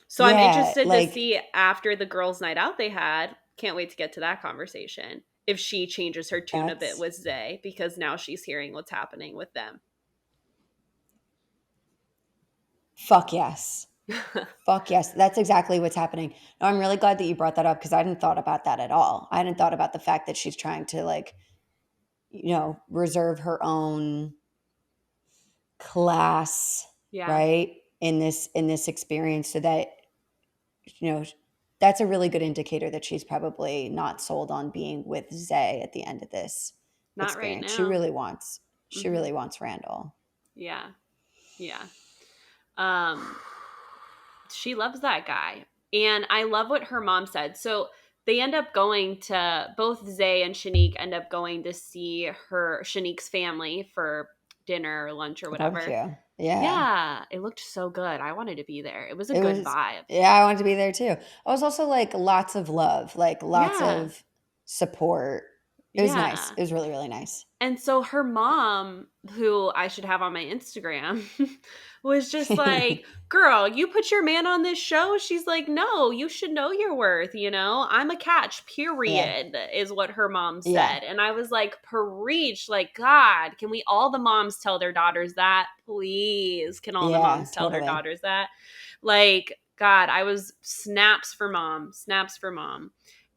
So I'm Yeah, interested to like see after the girls' night out they had. Can't wait to get to that conversation. If she changes her tune a bit that's with Zay because now she's hearing what's happening with them. fuck yes. Fuck yes. That's exactly what's happening. No, I'm really glad that you brought that up because I hadn't thought about that at all. I hadn't thought about the fact that she's trying to like, reserve her own class, Yeah, right? In this experience so that, you know, that's a really good indicator that she's probably not sold on being with Zay at the end of this not right experience. now. She Hmm. really wants Randall. Yeah, yeah. Um, she loves that guy. And I love what her mom said. So they end up going to both Zay and Shanique end up going to see Shanique's family for dinner or lunch or A whatever. barbecue. Yeah. Yeah, it looked so good. I wanted to be there. It was a It good was, vibe. yeah, I wanted to be there too. I was also like lots of love, like lots Yeah, of support. It was nice. yeah. It was really, really nice. And so her mom, who I should have on my Instagram, was just like, girl, you put your man on this show? She's like, no, you should know your worth, you know? I'm a catch, Yeah. period, is what her mom Yeah. said. And I was like, preach, like, God, can we all the moms tell their daughters that? Please, can all the Yeah, moms tell their totally. daughters that? Like, God, I was snaps for mom, snaps for mom.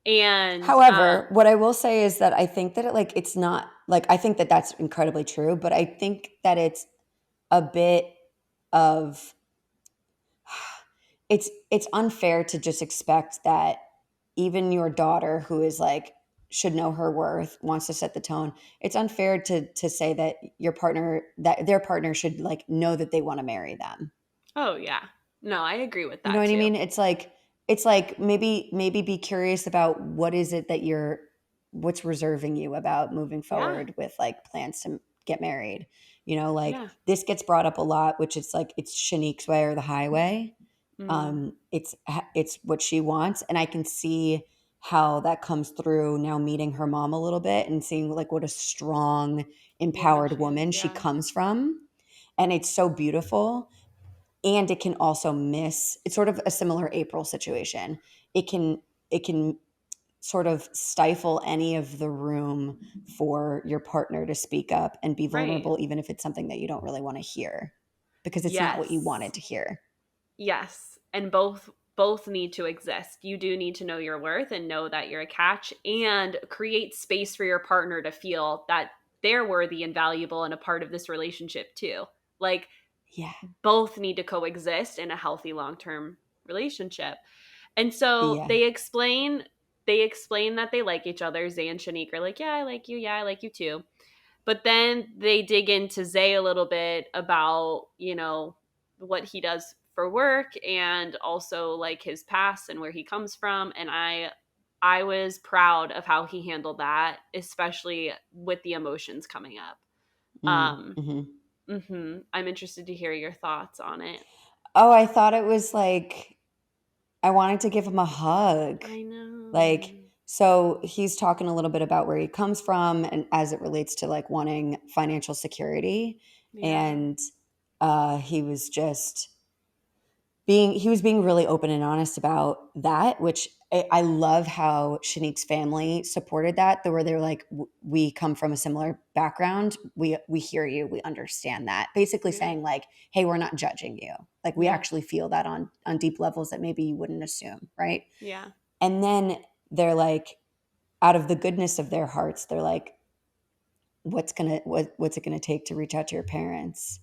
And However, what I will say is that I think that it's not like I think that that's incredibly true, but I think that it's a bit of it's unfair to just expect that even your daughter who is like should know her worth, wants to set the tone. It's unfair to say that their partner should like know that they want to marry them. oh, yeah. No, I agree with You know that what I too. mean? It's like maybe be curious about what is it that what's reserving you about moving Yeah. forward with like plans to get married. Like Yeah. this gets brought up a lot, which is like it's Shanique's way or the highway. Mm, It's what she wants, and I can see how that comes through now meeting her mom a little bit and seeing like what a strong, woman empowered she is. woman she Yeah. comes from, and it's so beautiful. And it can also it's sort of a similar April situation. It can sort of stifle any of the room for your partner to speak up and be Right. vulnerable, even if it's something that you don't really want to hear because it's not what you Yes. wanted to hear. Yes. And both need to exist. You do need to know your worth and know that you're a catch and create space for your partner to feel that they're worthy and valuable and a part of this relationship too. Like Yeah. both need to coexist in a healthy long-term relationship. And so Yeah. they explain that they like each other. Zay and Shanique are like, yeah, I like you. Yeah, I like you too. But then they dig into Zay a little bit about, what he does for work and also like his past and where he comes from. And I was proud of how he handled that, especially with the emotions coming up. Um, Mm-hmm. I'm interested to hear your thoughts on it. Oh, I thought it was like I wanted to give him a hug. I Like, know. so he's talking a little bit about where he comes from and as it relates to like wanting financial security. Yeah. And he was just he was being really open and honest about that, which I love how Shanique's family supported that, where they're like, we come from a similar background. We hear you. We understand that. Basically Yeah. saying like, hey, we're not judging you. Like we Yeah. actually feel that on deep levels that maybe you wouldn't assume. Right. Yeah. And then they're like, out of the goodness of their hearts, they're like, what's it gonna take to reach out to your parents?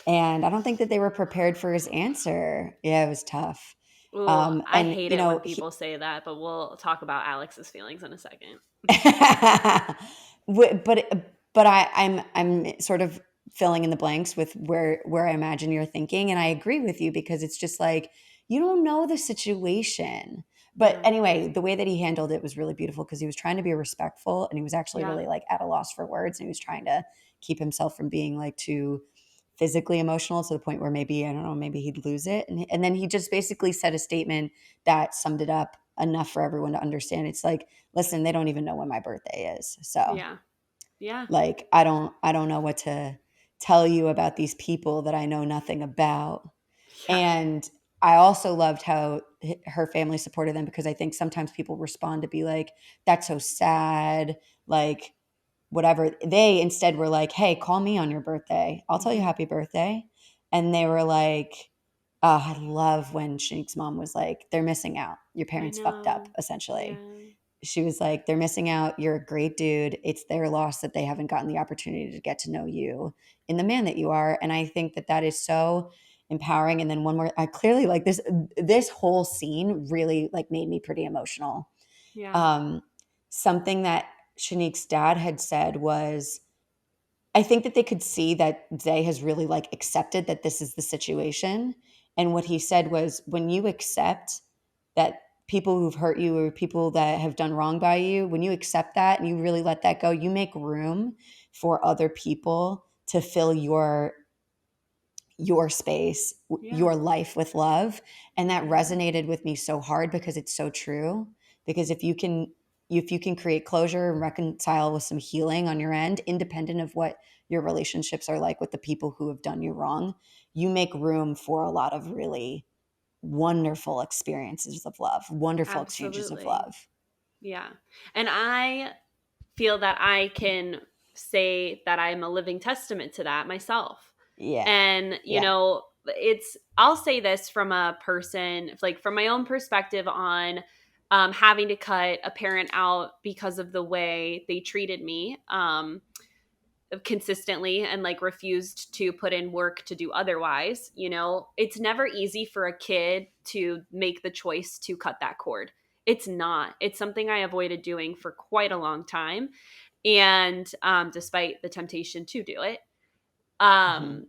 And I don't think that they were prepared for his answer. Yeah, it was tough. Ooh, I And hate it when people say that, but we'll talk about Alex's feelings in a second. but I'm sort of filling in the blanks with where I imagine you're thinking, and I agree with you because it's just like you don't know the situation. But Yeah. anyway, the way that he handled it was really beautiful because he was trying to be respectful and he was actually Yeah. really like at a loss for words and he was trying to keep himself from being like too physically emotional to the point where maybe I don't know, maybe he'd lose it. And then he just basically said a statement that summed it up enough for everyone to understand. It's like, listen, they don't even know when my birthday is. So Yeah. Yeah. like I don't know what to tell you about these people that I know nothing about. Yeah. And I also loved how her family supported them because I think sometimes people respond to be like, that's so sad. Like, whatever. They instead were like, hey, call me on your birthday. I'll tell you Hmm. happy birthday. And they were like, oh, I love when Shanique's mom was like, they're missing out. Your I parents fucked up, know. essentially. Yeah. She was like, they're missing out. You're a great dude. It's their loss that they haven't gotten the opportunity to get to know you in the man that you are. And I think that that is so empowering. And then one more, I clearly like this whole scene really like made me pretty emotional. Yeah. Um, Something that Shanique's dad had said was, I think that they could see that Zay has really like accepted that this is the situation. And what he said was, when you accept that people who've hurt you or people that have done wrong by you, when you accept that and you really let that go, you make room for other people to fill your space, Yeah. your life with love. And that Yeah. resonated with me so hard because it's so true. Because if you can create closure and reconcile with some healing on your end, independent of what your relationships are like with the people who have done you wrong, you make room for a lot of really wonderful experiences of love, wonderful exchanges of Absolutely. love. Yeah. And I feel that I can say that I'm a living testament to that myself. Yeah. And, Yeah. I'll say this from a person, like from my own perspective on having to cut a parent out because of the way they treated me. Consistently and like refused to put in work to do otherwise. It's never easy for a kid to make the choice to cut that cord. It's not. It's something I avoided doing for quite a long time, and despite the temptation to do it. Mm-hmm. Um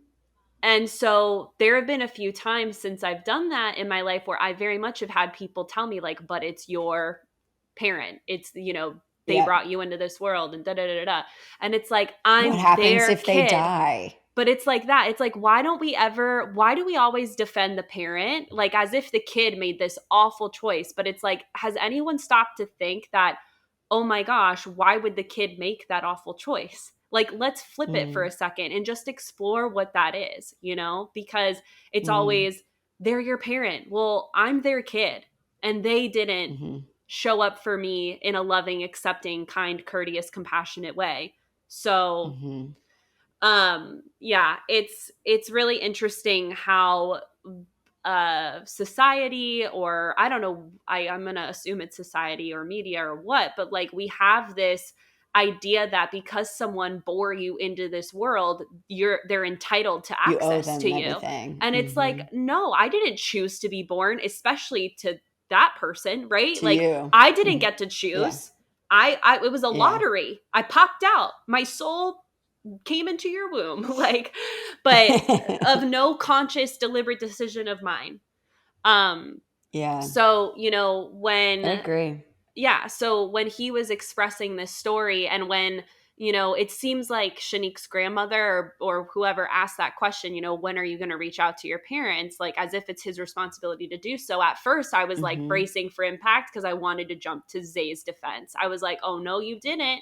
and so there have been a few times since I've done that in my life where I very much have had people tell me like, but it's your parent. They Yeah. brought you into this world and da da da da. And it's like, What I'm happens their if they kid. die? But it's like that. It's like, why do we always defend the parent? Like as if the kid made this awful choice. But it's like, has anyone stopped to think that, oh my gosh, why would the kid make that awful choice? Like, let's flip it for Mm, a second and just explore what that is, because it's mm, always, they're your parent. Well, I'm their kid and they didn't mm-hmm, show up for me in a loving, accepting, kind, courteous, compassionate way. So mm-hmm. yeah, it's really interesting how society, or I don't know, I'm gonna assume it's society or media or what, but like we have this idea that because someone bore you into this world, they're entitled to You owe access to them you. everything. And it's like, Hmm. no, I didn't choose to be born, especially to that person, right? To Like you. I didn't Hmm. get to Yeah. choose. I it was a Yeah. lottery. I popped out. My soul came into your womb. Like, but of no conscious, deliberate decision of mine. Um, Yeah, so, I when agree. yeah, so when he was expressing this story, and when, it seems like Shanique's grandmother, or whoever asked that question, when are you going to reach out to your parents, like as if it's his responsibility to do so. At first I was like Mhm. bracing for impact, because I wanted to jump to Zay's defense. I was like, oh no, you didn't.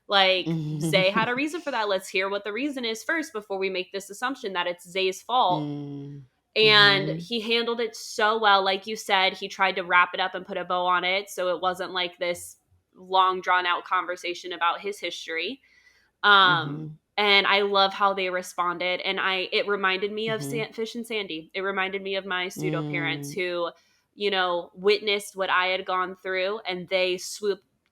Like, Zay had a reason for that. Let's hear what the reason is first before we make this assumption that it's Zay's fault. Mm. And Mhm. he handled it so well. Like you said, he tried to wrap it up and put a bow on it, so it wasn't like this long drawn out conversation about his history. Mhm. And I love how they responded. And it reminded me of Mhm. Fish and Sandy. It reminded me of my pseudo parents Mm. who, witnessed what I had gone through, and they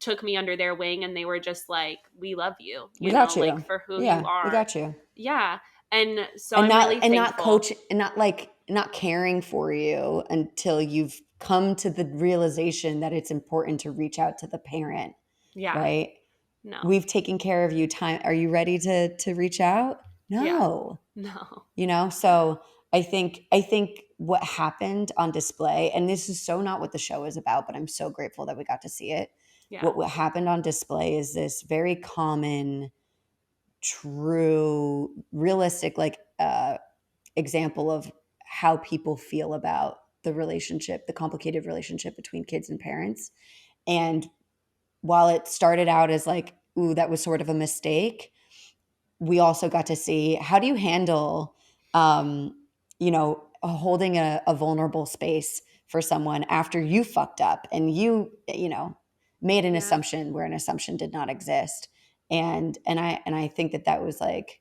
took me under their wing, and they were just like, we love you, We got like you. for who you Yeah, we are. got you. Yeah. And so And I'm really not thankful. coach and not like not caring for you until you've come to the realization that it's important to reach out to the parent, Yeah. right? No. We've taken care of you. Time, are you ready to reach out? Yeah. No. No. So I think what happened on display, and this is so not what the show is about, but I'm so grateful that we got to see it. Yeah. What happened on display is this very common, true, realistic, like example of how people feel about the relationship, the complicated relationship between kids and parents. And while it started out as like, ooh, that was sort of a mistake, we also got to see how do you handle, holding a vulnerable space for someone after you fucked up and made an Yeah. assumption where an assumption did not exist. And I think that was like,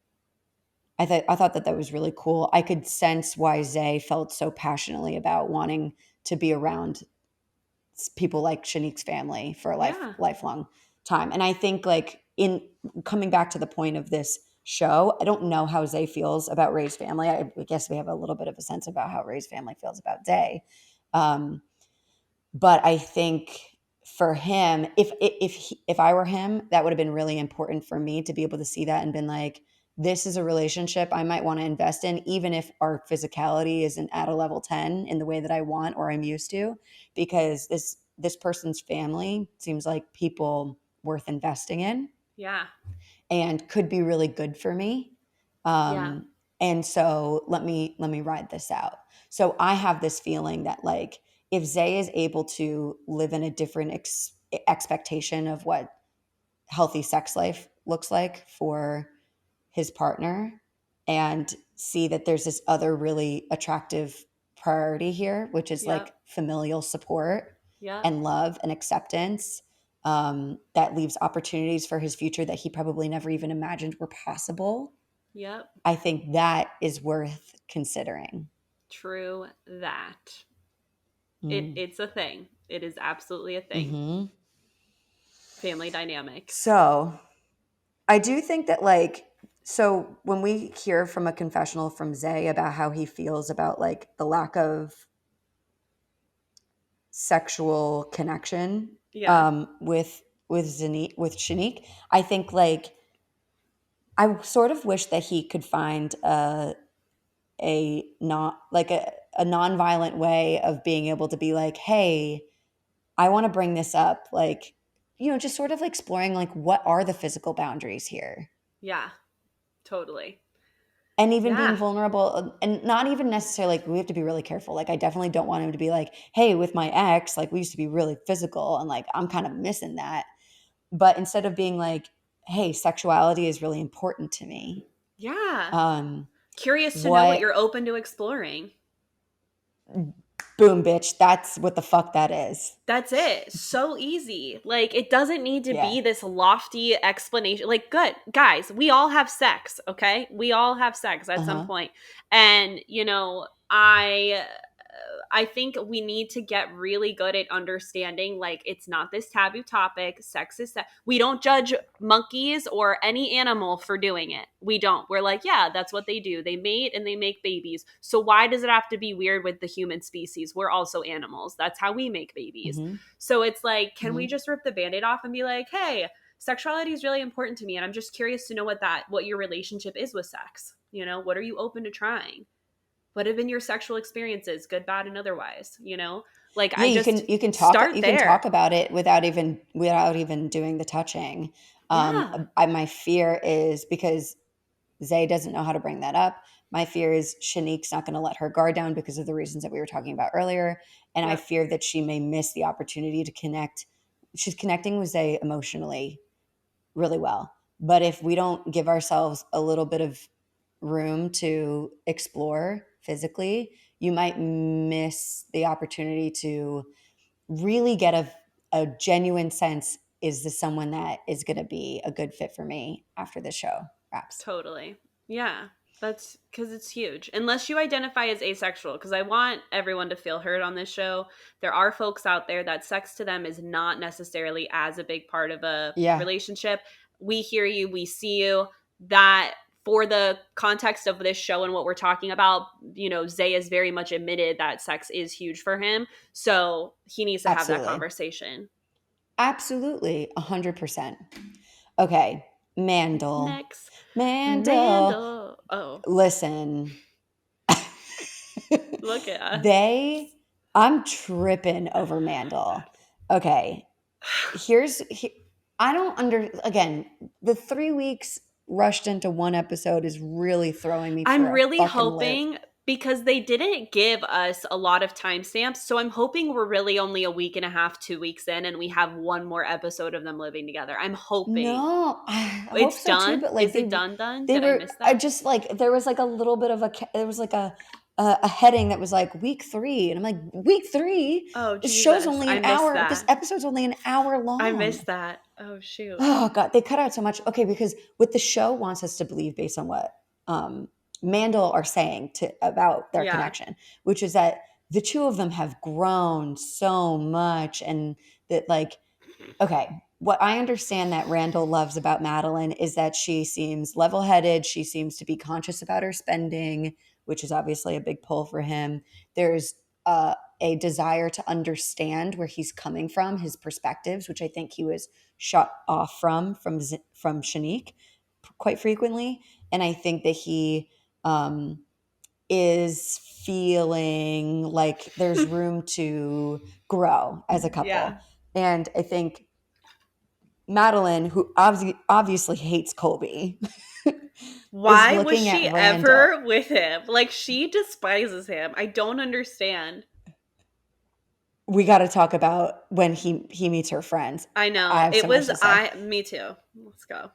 I thought that was really cool. I could sense why Zay felt so passionately about wanting to be around people like Shanique's family for a Yeah. lifelong time. And I think, like, in coming back to the point of this show, I don't know how Zay feels about Ray's family. I guess we have a little bit of a sense about how Ray's family feels about Zay. Um, but I think for him, if I were him, that would have been really important for me to be able to see that and been like, this is a relationship I might want to invest in, even if our physicality isn't at a level 10 in the way that I want or I'm used to, because this person's family seems like people worth investing in Yeah. and could be really good for me. Yeah. And so let me ride this out. So I have this feeling that, like, if Zay is able to live in a different expectation of what healthy sex life looks like for his partner, and see that there's this other really attractive priority here, which is Yep. like familial support Yep. and love and acceptance, that leaves opportunities for his future that he probably never even imagined were possible. Yep. I think that is worth considering. True that. Mm. It's a thing. It is absolutely a thing. Hmm. Family dynamic. So I do think that, like, so when we hear from a confessional from Zay about how he feels about, like, the lack of sexual connection, Yeah. with Shanique, I think, like, I sort of wish that he could find a not like a nonviolent way of being able to be like, hey, I want to bring this up, like, just sort of exploring, like, what are the physical boundaries here, Yeah. Totally. and even being Yeah. vulnerable, and not even necessarily, like, we have to be really careful. Like, I definitely don't want him to be like, hey, with my ex, like, we used to be really physical and, like, I'm kind of missing that. But instead of being like, hey, sexuality is really important to me, Yeah. um Curious to know what what you're open to exploring. boom, bitch, that's what the fuck that is. That's it. So easy. Like, it doesn't need to Yeah. be this lofty explanation. Like, good guys, we all have sex, okay? We all have sex at some Uh-huh. point. And, I think we need to get really good at understanding, like, it's not this taboo topic. Sex is we don't judge monkeys or any animal for doing it. We don't. We're like, yeah, that's what they do. They mate and they make babies. So why does it have to be weird with the human species? We're also animals. That's how we make babies. Mhm. So it's like, can we Mhm. just rip the band-aid off and be like, hey, sexuality is really important to me, and I'm just curious to know what your relationship is with sex. You know, what are you open to trying? What have been your sexual experiences, good, bad, and otherwise? You know, like Yeah, I just you start can talk there. about it without even doing the touching. Yeah, My fear is because Zay doesn't know how to bring that up. My fear is Shanique's not going to let her guard down because of the reasons that we were talking about earlier, and I yep, fear that she may miss the opportunity to connect. She's connecting with Zay emotionally really well, but if we don't give ourselves a little bit of room to explore physically, you might miss the opportunity to really get a genuine sense, is this someone that is going to be a good fit for me after the show wraps? totally. Yeah, that's because it's huge. Unless you identify as asexual, because I want everyone to feel heard on this show. There are folks out there that sex to them is not necessarily as a big part of a Yeah, relationship. We hear you, we see you. That for the context of this show and what we're talking about, you know, Zay is very much admitted that sex is huge for him. So he needs to have that absolutely. conversation. Absolutely. 100%. Okay. Mandel. Next, Mandel. Mandel. Oh, Listen, look at us. they, I'm tripping over Mandel. Okay. I don't again, the 3 weeks rushed into one episode is really throwing me I'm for a really fucking loop. hoping because they didn't give us a lot of timestamps. So I'm hoping we're really only a week and a half, 2 weeks in, and we have one more episode of them living together. I'm hoping. No, I hope It's so too, done. but like Is it done? they Did I were miss I that? just like there was like a little bit of there was like a heading that was like week 3 and I'm like week 3? Oh, This show's Jesus. only I an missed hour. This that. episode's only an hour I long. missed that. Oh, shoot. Oh god, they cut out so much. Okay, because what the show wants us to believe based on what um Mandel are saying to about their Yeah. connection, which is that the two of them have grown so much and that like okay, what I understand that Randall loves about Madeline is that she seems level headed. She seems to be conscious about her spending, which is obviously a big pull for him. There's a desire to understand where he's coming from, his perspectives, which I think he was shut off from Shanique quite frequently. And I think that he um, is feeling like there's room to grow as a couple. Yeah. And I think Madeline, who obviously hates Colby, is Why was looking at she Randall. ever with him? Like, she despises him. I don't understand. We got to talk about when he meets her friends. I I know. have It so much was, to say. me too. Let's go.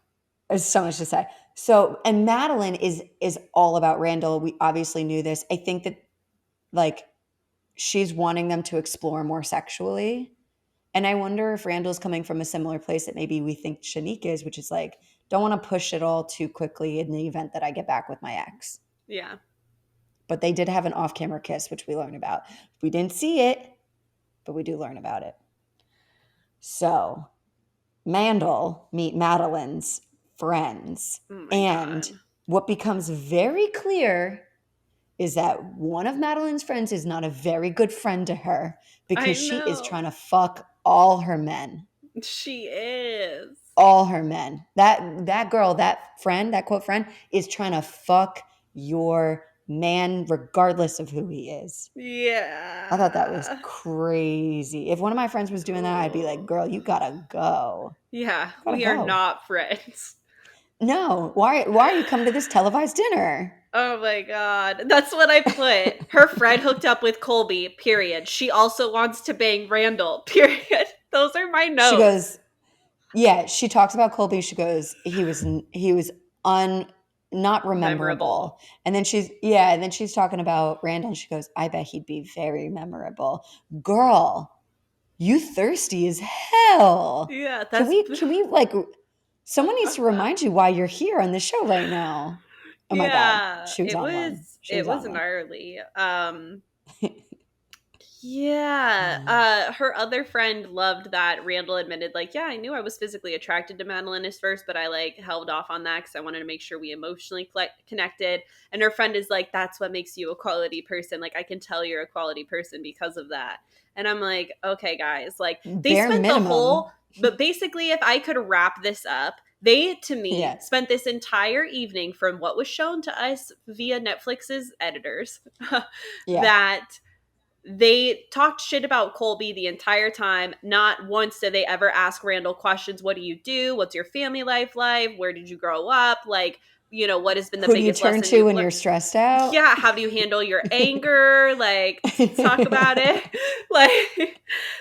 There's so much to say. So, and Madeline is all about Randall. We obviously knew this. I think that like she's wanting them to explore more sexually. And I wonder if Randall's coming from a similar place that maybe we think Shanique is, which is like, don't want to push it all too quickly in the event that I get back with my ex. Yeah. But they did have an off camera kiss, which we learned about. We didn't see it, but we do learn about it. So, Mandel meet Madeline's friends. Oh my And God. what becomes very clear is that one of Madeline's friends is not a very good friend to her I because she is know. trying to fuck all her men. She is. All her men. That girl, that friend, that quote friend, is trying to fuck your man regardless of who he is. I thought that was Yeah. crazy. If one of my friends was doing that, I'd be like, Oh. girl, you gotta go. Yeah, Gotta we are go. not friends. No, why are you coming to this televised dinner? Oh my God. That's what I put. Her friend hooked up with Colby, period. She also wants to bang Randall, period. Those are my She notes. goes, yeah, she talks about Colby. She goes, he was un not Memorable. rememberable. And then she's talking about Randall and she goes, I bet he'd be very memorable. Girl, you thirsty as hell. Yeah, Can that's. we like someone needs to remind you why you're here on this show right now. Oh my god, Yeah, she was on one. She it was was on one. gnarly. Yeah, her other friend loved that Randall admitted, like, yeah, I knew I was physically attracted to Madeline at first, but I like held off on that because I wanted to make sure we emotionally connected. And her friend is like, that's what makes you a quality person. Like, I can tell you're a quality person because of that. And I'm like, okay, guys, like, they Bare spent the whole minimum. But basically, if I could wrap this up, they, to me, Yeah. spent this entire evening from what was shown to us via Netflix's editors Yeah. that they talked shit about Colby the entire time. Not once did they ever ask Randall questions. What do you do? What's your family life like? Where did you grow up? Like, what has been the Who do you biggest turn lesson to you've when learned? you're stressed out? Yeah, how do you handle your anger? Like, talk about it. Like,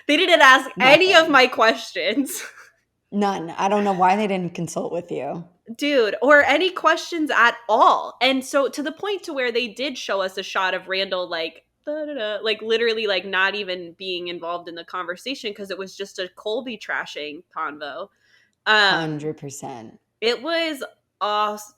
they didn't ask any of Nothing. my questions. None. I don't know why they didn't consult with you. Dude, or any questions at all. And so to the point to where they did show us a shot of Randall like like literally like not even being involved in the conversation because it was just a Colby trashing convo. Um 100%. it was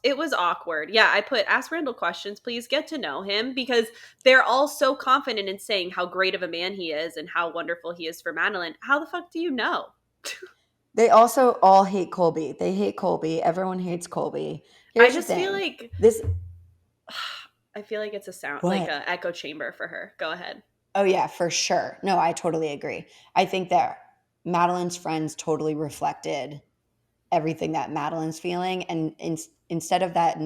it was awkward. Yeah, I put ask Randall questions, please get to know him because they're all so confident in saying how great of a man he is and how wonderful he is for Madeline. How the fuck do you know? They also all hate Colby. They hate Colby. Everyone hates Colby. I Here's the just feel thing. like This I feel like it's a sound like what? a echo chamber for her. Go ahead. Oh yeah, for sure. No, I totally agree. I think that Madeline's friends totally reflected everything that Madeline's feeling, and instead of that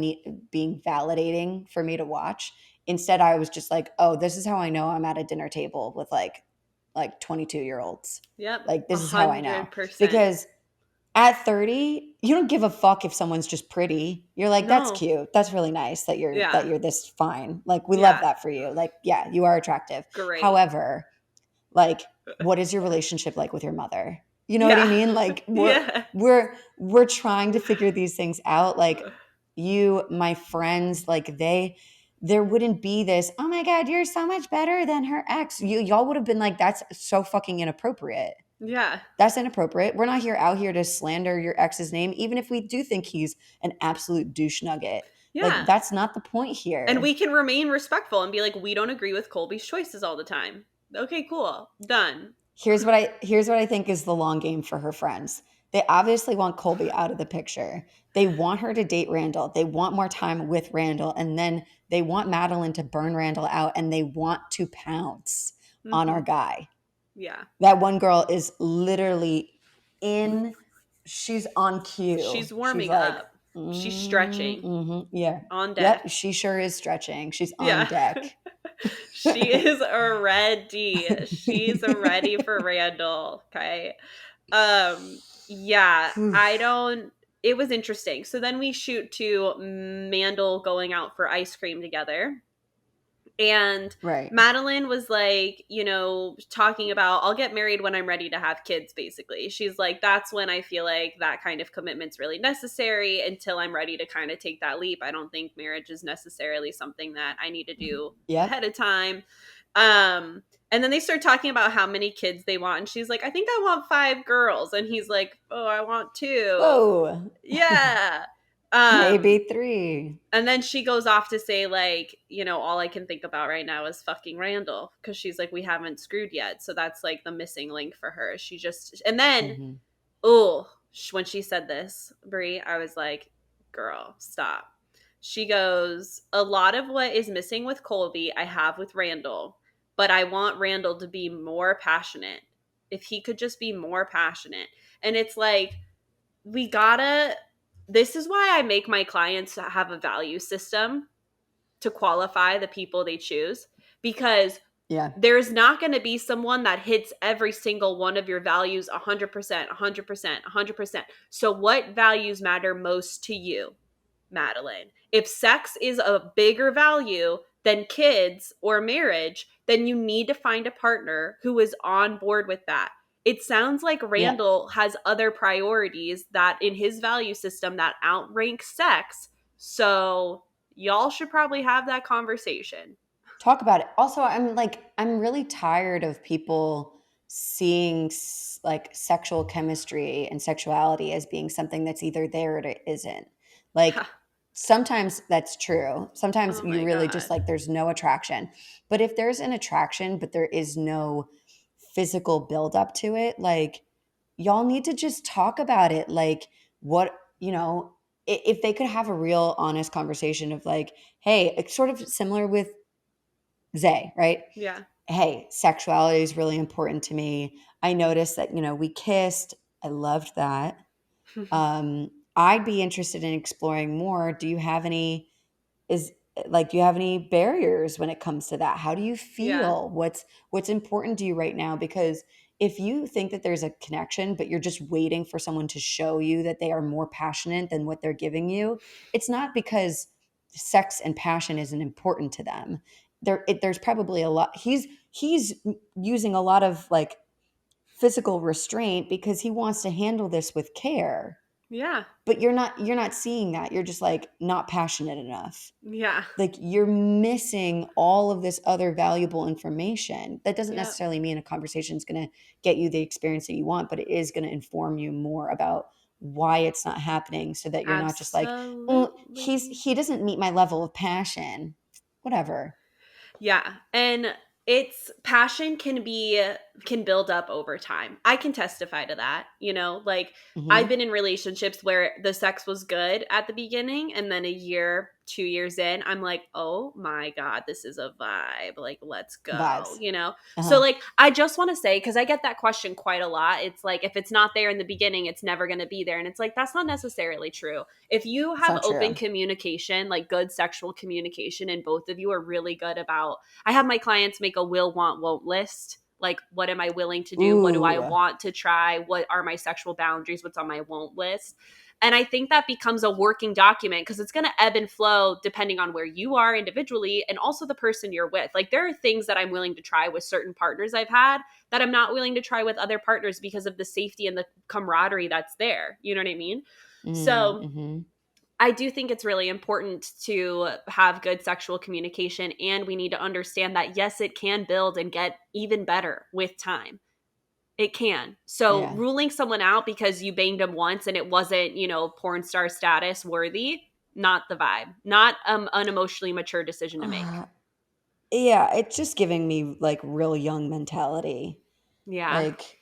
being validating for me to watch, instead I was just like, oh, this is how I know I'm at a dinner table with like 22-year-olds. Yep, Like a this is how I know. hundred percent. Because at 30, you don't give a fuck if someone's just pretty. You're like, that's No, cute. That's really nice that you're yeah, this fine. Like we love yeah, that for you. Like, yeah, you are attractive. great. However, like what is your relationship like with your mother? You know what I Yeah, mean? Like yeah, we're trying to figure these things out. Like you, my friends, like there wouldn't be this, oh my God, you're so much better than her ex. Y'all would have been like, that's so fucking inappropriate. yeah, That's inappropriate. We're not here out here to slander your ex's name, even if we do think he's an absolute douche nugget. Like yeah. that's not the point And here. we can remain respectful and be like, we don't agree with Colby's choices all the time. Okay, cool, done. Here's what I think is the long game for her friends. They obviously want Colby out of the picture. They want her to date Randall. They want more time with Randall, and then they want Madeline to burn Randall out, and they want to pounce on our Hmm. guy. Yeah, That one girl is literally in, she's on cue. she's She's warming like, up. She's stretching yeah. on Yep, deck. she sure is stretching. She's on Yeah. deck. She is ready. She's ready for Randall. Okay. Yeah, I don't it was interesting. So then we shoot to Mandel going out for ice cream together. And Right. Madeline was like, talking about, I'll get married when I'm ready to have kids, basically. She's like, that's when I feel like that kind of commitment's really necessary until I'm ready to kind of take that leap. I don't think marriage is necessarily something that I need to do ahead Yep. of time. And then they start talking about how many kids they want. And she's like, I think I want 5 girls. And he's like, oh, I want 2. Whoa. Yeah. Um, Maybe 3. and then she goes off to say, like, all I can think about right now is fucking Randall. Because she's like, we haven't screwed yet. So that's like the missing link for her. She just, and then, Mhm. oh, when she said this, Brie, I was like, girl, stop. She goes, a lot of what is missing with Colby, I have with Randall. But I want Randall to be more passionate. If he could just be more passionate. And it's like, we gotta, this is why I make my clients have a value system to qualify the people they choose, because Yeah. there's not going to be someone that hits every single one of your values 100%, 100%, 100%. So what values matter most to you, Madeline? If sex is a bigger value than kids or marriage, then you need to find a partner who is on board with that. It sounds like Yeah. Randall has other priorities that in his value system that outrank sex. So y'all should probably have that conversation. Talk about it. Also, I'm really tired of people seeing like sexual chemistry and sexuality as being something that's either there or it isn't. Like sometimes that's true. Sometimes Oh you my really just God. like there's no attraction. But if there's an attraction but there is no physical buildup to it, like y'all need to just talk about it. Like what, if they could have a real honest conversation of like, hey, it's sort of similar with Zay, right? Yeah. Hey, sexuality is really important to me. I noticed that, we kissed. I loved that. I'd be interested in exploring more. Do you have any is like, do you have any barriers when it comes to that? How do you Yeah. feel? What's important to you right now? Because if you think that there's a connection, but you're just waiting for someone to show you that they are more passionate than what they're giving you, it's not because sex and passion isn't important to them. There's probably a lot. He's using a lot of like physical restraint because he wants to handle this with care. Yeah. But you're not seeing that. You're just like not passionate enough. Yeah. Like you're missing all of this other valuable information. That doesn't Yep. necessarily mean a conversation is going to get you the experience that you want, but it is going to inform you more about why it's not happening so that you're not just like, "Mm, Absolutely. he doesn't meet my level of passion." Whatever. Yeah. And it's passion can build up over time. I can testify to that, like I've Mhm. been in relationships where the sex was good at the beginning and then a year, 2 years in, I'm like, "Oh my god, this is a vibe. Like let's go." Vibes. So Uh-huh. like I just want to say cuz I get that question quite a lot. It's like if it's not there in the beginning, it's never going to be there and it's like that's not necessarily true. If you It's have not open true. communication, like good sexual communication and both of you are really good about I have my clients make a will, want, won't list. Like, what am I willing to do? What do I Ooh. want to try? What are my sexual boundaries? What's on my won't list? And I think that becomes a working document because it's going to ebb and flow depending on where you are individually and also the person you're with. Like, there are things that I'm willing to try with certain partners I've had that I'm not willing to try with other partners because of the safety and the camaraderie that's there. You know what I mean? So, Mm-hmm. I do think it's really important to have good sexual communication, and we need to understand that, yes, it can build and get even better with time. It can. So, Yeah. ruling someone out because you banged them once and it wasn't, porn star status worthy, not the vibe, not an emotionally mature decision to make. Uh, yeah, it's just giving me like real young mentality. Yeah. Like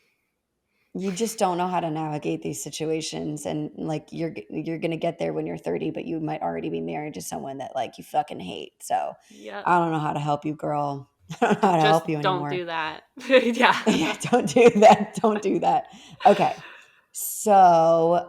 you just don't know how to navigate these situations and like you're going to get there when you're 30 but you might already be married to someone that like you fucking hate. So Yep. I don't know how to help you, girl. I don't know how to Just help you don't anymore. do that. Yeah. Yeah, don't do that. Don't do that. Okay. So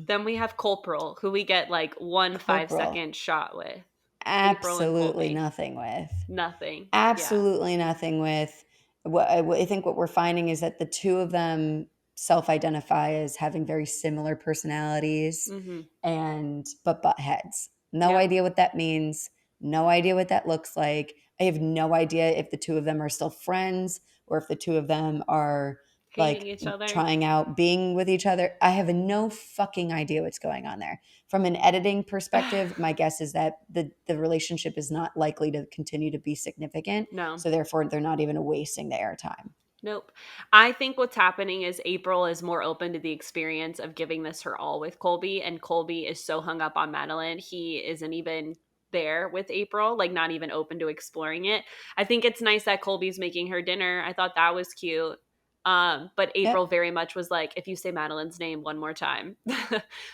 Then we have Culpral, who we get like one five Corporal, second shot with. April and absolutely Colby. nothing with. Nothing. Yeah. Absolutely nothing with. What I think what we're finding is that the two of them self-identify as having very similar personalities Mhm. and but butt heads. No Yep. idea what that means. No idea what that looks like. I have no idea if the two of them are still friends or if the two of them are Hating like each other. trying out being with each other. I have no fucking idea what's going on there. From an editing perspective, my guess is that the relationship is not likely to continue to be significant. No. So therefore they're not even wasting the airtime. Nope. I think what's happening is April is more open to the experience of giving this her all with Colby, and Colby is so hung up on Madeline, he isn't even there with April, like not even open to exploring it. I think it's nice that Colby's making her dinner. I thought that was cute. But April Yep. very much was like, if you say Madeline's name one more time,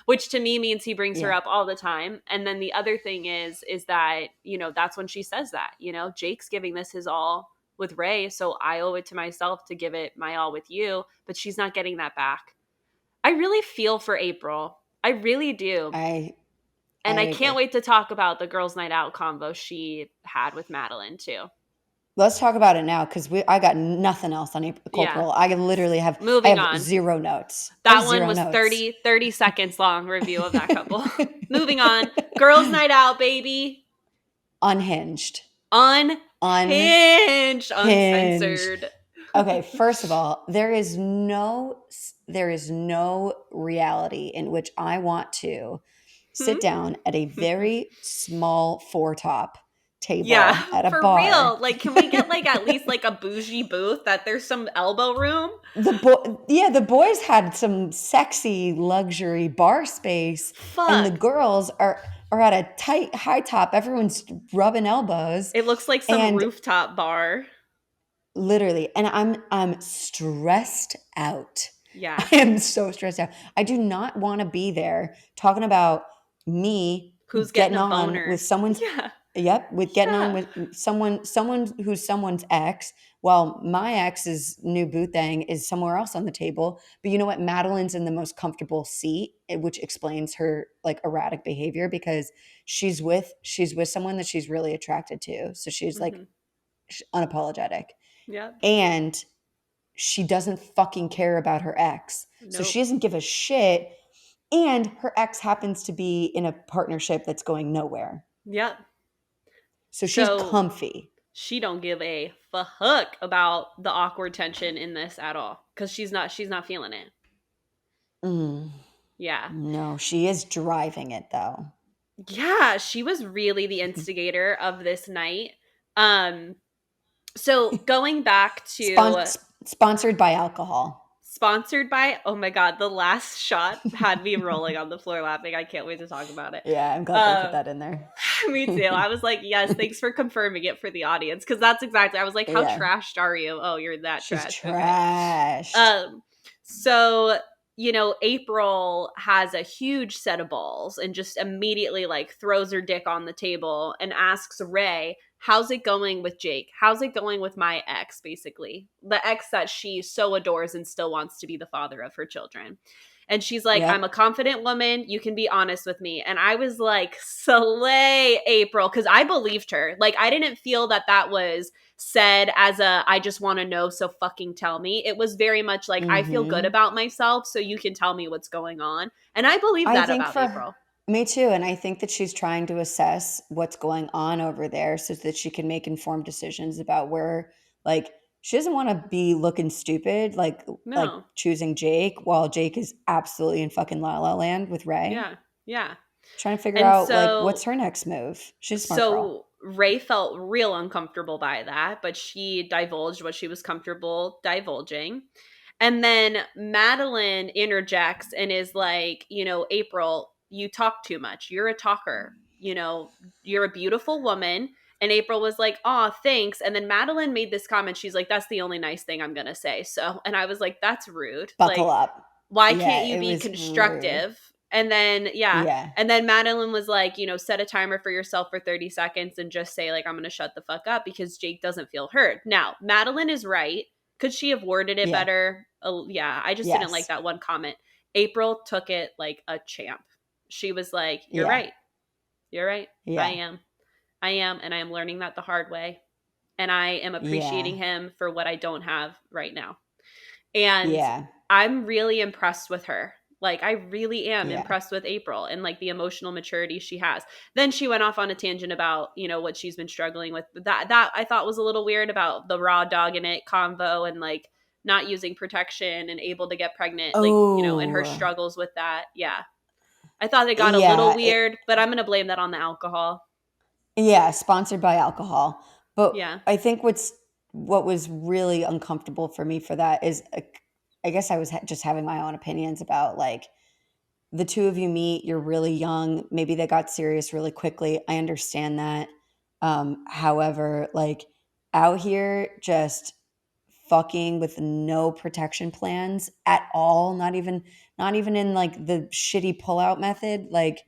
which to me means he brings her Yeah. up all the time. And then the other thing is that, that's when she says that, Jake's giving this his all with Ray, so I owe it to myself to give it my all with you, but she's not getting that back. I really feel for April. I really do. I And I can't I wait to talk about the girls' night out combo she had with Madeline too. Let's talk about it now because I got nothing else on April Yeah. Corporal. I literally have I Moving have on. zero notes. I have That one zero was notes. 30 seconds long review of that couple. Moving on. Girls' night out, baby. Unhinged. Unhinged, Unhinged. uncensored. Okay, first of all, there is no reality in which I want to Hmm? sit down at a very small four-top Yeah, table at a for bar. real. Like, can we get like at least like a bougie booth that there's some elbow room? The boys had some sexy luxury bar space, and the Fuck. girls are at a tight high top. Everyone's rubbing elbows, It looks like some and rooftop bar. literally, and I'm stressed out. Yeah. I am so stressed out. I do not want to be there talking about me Who's getting getting a on with boner? someone's Yeah. Yep, with getting on Yeah. with someone who's someone's ex, while my ex's new boo thing is somewhere else on the table. But you know what? Madeline's in the most comfortable seat, which explains her like erratic behavior because she's with someone that she's really attracted to. So she's like Mhm. unapologetic. Yep. And she doesn't fucking care about her ex. So she Nope. doesn't give a shit. And her ex happens to be in a partnership that's going nowhere. Yep. So she's So comfy. she don't give a fuck about the awkward tension in this at all because she's not feeling it. Mm, Yeah. no, she is driving it though. Yeah, she was really the instigator of this night. Um, so going back Spon- to Sponsored by alcohol. sponsored by, oh my god, the last shot had me rolling on the floor laughing. I can't wait to talk about it. Yeah, I'm glad they put Uh, that in there. me too. I was like, yes, thanks for confirming it for the audience because that's exactly. I was like, how Yeah, trashed are you? Oh, you're that she's trash. Okay. trashed. Um, so April has a huge set of balls and just immediately like throws her dick on the table and asks Ray, "How's it going with Jake? How's it going with my ex?" Basically, the ex that she so adores and still wants to be the father of her children. And she's like, "I'm a Yep. confident woman. You can be honest with me." And I was like, "Slay, April," because I believed her. Like, I didn't feel that that was said as a I just want to know, so fucking tell me. It was very much like I feel good Mm-hmm. about myself, so you can tell me what's going on. And I believe I that think about for April. me too, and I think that she's trying to assess what's going on over there so that she can make informed decisions about where, like, she doesn't want to be looking stupid, like No. choosing Jake while Jake is absolutely in fucking La La Land with Ray. Yeah. Yeah. Trying to figure And out like what's so her next move. She's a smart girl. so Ray felt real uncomfortable by that, but she divulged what she was comfortable divulging. And then Madeline interjects and is like, April, you talk too much. You're a talker. You're a beautiful woman. And April was like, "Aw, thanks." And then Madeline made this comment. She's like, "That's the only nice thing I'm going to say." So, and I was like, "That's rude. Buckle Like, up. why Yeah, can't you it be was rude. constructive?" And then, yeah. Yeah. And then Madeline was like, set a timer for yourself for 30 seconds and just say, like, "I'm going to shut the fuck up," because Jake doesn't feel heard. Now, Madeline is right. Could she have worded it Yeah. better? Yeah, I just didn't like Yes. that one comment. April took it like a champ. She was like, "You're Yeah. right. You're right. I Yeah. am. I am. And I am learning that the hard way. And I am appreciating Yeah. him for what I don't have right now." And Yeah. I'm really impressed with her. Like, I really am Yeah. impressed with April and like the emotional maturity she has. Then she went off on a tangent about, what she's been struggling with. That I thought was a little weird about the raw dog in it convo and like not using protection and able to get pregnant, like, and her Oh. struggles with that. Yeah. I thought it got a little Yeah. weird, but I'm going to blame that on the alcohol. Yeah, sponsored by alcohol. But Yeah. I think what was really uncomfortable for me for that is I guess I was just having my own opinions about like the two of you meet, you're really young, maybe they got serious really quickly. I understand that. However, like out here just fucking with no protection plans at all, not even in like the shitty pullout method, like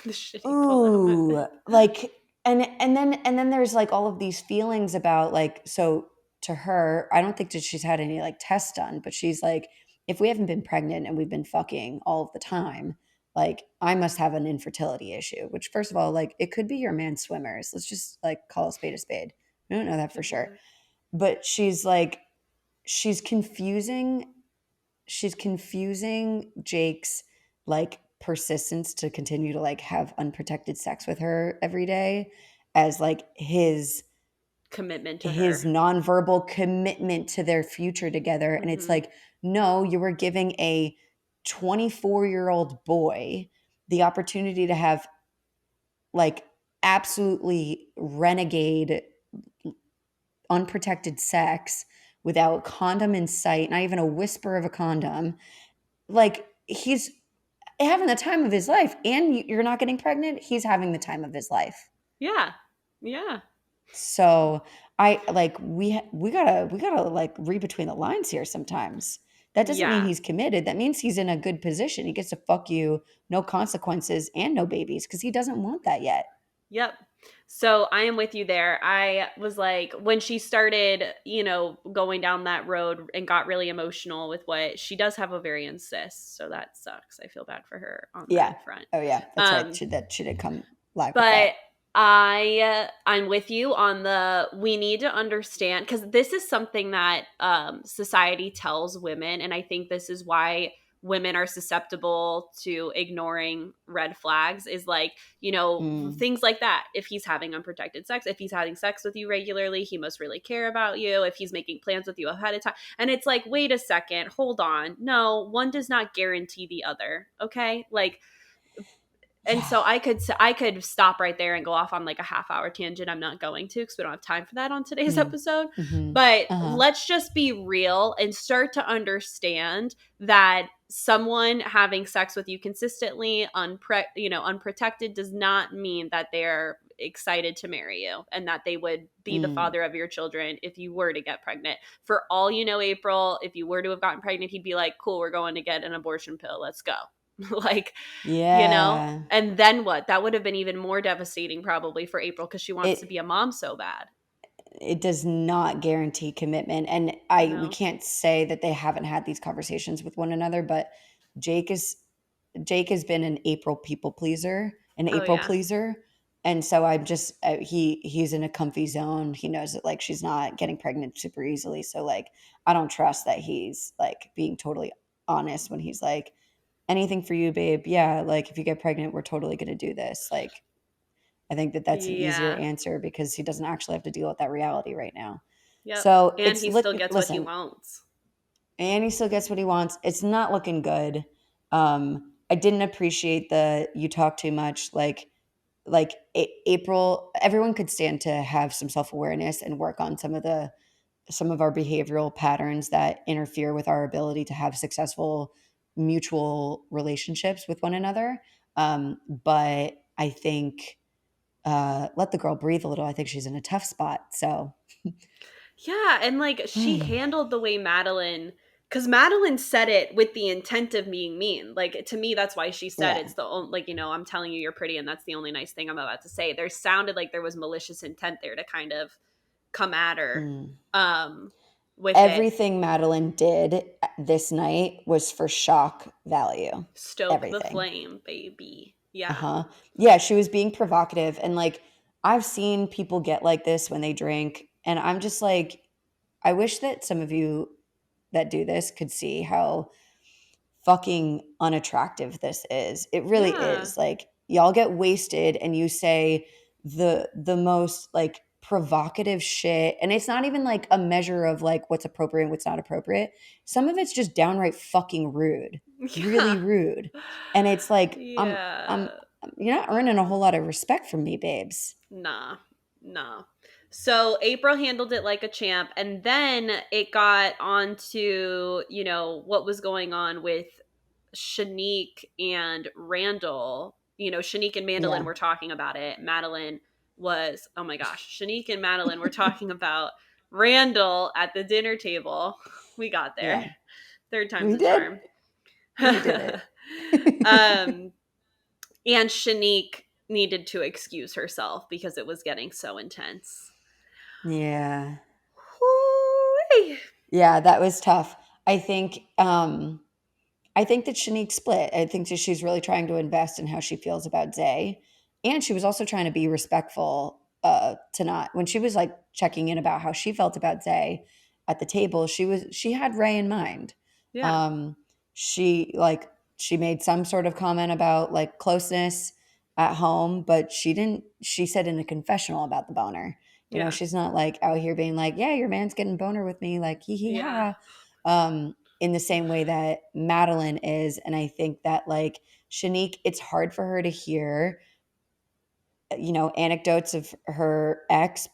The shitty pullout method. ooh, like and then there's like all of these feelings about like so to her, I don't think that she's had any like tests done, but she's like, if we haven't been pregnant and we've been fucking all of the time, like I must have an infertility issue. Which first of all, like it could be your man swimmers. Let's just like call a spade a spade. We don't know that for Good sure. Lord. But she's like, she's confusing she's confusing Jake's like persistence to continue to like have unprotected sex with her every day as like Commitment to his her. nonverbal commitment to their future together. And it's Hmm. like, no, you were giving a 24-year-old boy the opportunity to have like absolutely renegade unprotected sex without a condom in sight, not even a whisper of a condom. Like he's having the time of his life and you're not getting pregnant, he's having the time of his life. Yeah. Yeah. So I like we gotta like read between the lines here sometimes. That doesn't mean Yeah. he's committed. That means he's in a good position. He gets to fuck you, no consequences and no babies because he doesn't want that yet. Yep. So I am with you there. I was like, when she started, going down that road and got really emotional with what she does have ovarian cysts. So that sucks. I feel bad for her on Yeah. that front. Oh yeah, that's right. Um, She did come live with but that. I'm with you on the we need to understand, because this is something that society tells women, and I think this is why women are susceptible to ignoring red flags, is like, Mm, things like that. If he's having unprotected sex, if he's having sex with you regularly, he must really care about you. If he's making plans with you ahead of time, and it's like, wait a second, hold on, no, one does not guarantee the other. Okay, like, and yeah. so I could stop right there and go off on like a half hour tangent. I'm not going to, because we don't have time for that on today's Mm, episode. mm-hmm. But Uh-huh. let's just be real and start to understand that someone having sex with you consistently, unprotected, does not mean that they're excited to marry you and that they would be the Mm, father of your children if you were to get pregnant. For all you know, April, if you were to have gotten pregnant, he'd be like, cool, we're going to get an abortion pill, let's go. Like, yeah. and then what? That would have been even more devastating probably for April, because she wants to It be a mom so bad. it does not guarantee commitment, and we No. can't say that they haven't had these conversations with one another, but Jake is Jake has been an Oh April yeah. pleaser. And so I'm just he's in a comfy zone. He knows that like she's not getting pregnant super easily. So like I don't trust that he's like being totally honest when he's like, anything for you, babe. Yeah, like if you get pregnant, we're totally going to do this. Like I think that that's an easier Yeah. answer because he doesn't actually have to deal with that reality right now. Yep. So And it's he still gets what he listen, wants. and he still gets what he wants. It's not looking good. I didn't appreciate the you talk too much. April, everyone could stand to have some self awareness and work on some of our behavioral patterns that interfere with our ability to have successful mutual relationships with one another. But I think let the girl breathe a little. I think she's in a tough spot. So Yeah, and like she handled the way Madeline, because Madeline said it with the intent of being mean. Like, to me, that's why she said, yeah. it's the only, like, I'm telling you you're pretty, and that's the only nice thing I'm about to say. There sounded like there was malicious intent there to kind of come at her Mm. um with it. Everything Madeline did this night was for shock value. Stoke the Everything. flame, baby. Yeah. Uh-huh. Yeah, she was being provocative. And like, I've seen people get like this when they drink. And I'm just like, I wish that some of you that do this could see how fucking unattractive this is. It really Yeah. is. Like y'all get wasted and you say the most like provocative shit, and it's not even like a measure of like what's appropriate and what's not appropriate. Some of it's just downright fucking rude. Really Yeah. rude. And it's like I'm Yeah. you're not earning a whole lot of respect from me, babes. Nah. Nah. So April handled it like a champ, and then it got onto, what was going on with Shanique and Randall. Shanique and Mandolin Yeah. were talking about it. Madeline was, oh my gosh, Shanique and Madeline were talking about Randall at the dinner table. We got there. Yeah. Third time's We a did. charm. We did it. um, and Shanique needed to excuse herself because it was getting so intense. Yeah. Whoo-wee. Yeah, that was tough. I think I think that Shanique split. I think that she's really trying to invest in how she feels about Zay. And she was also trying to be respectful to not when she was like checking in about how she felt about Zay at the table, she had Ray in mind. Yeah, Um she like she made some sort of comment about like closeness at home, but she said in a confessional about the boner. You know, yeah, she's not like out here being like, yeah, your man's getting boner with me, like hee hee yeah. ha. In the same way that Madeline is. And I think that like Shanique, it's hard for her to hear, anecdotes of her ex,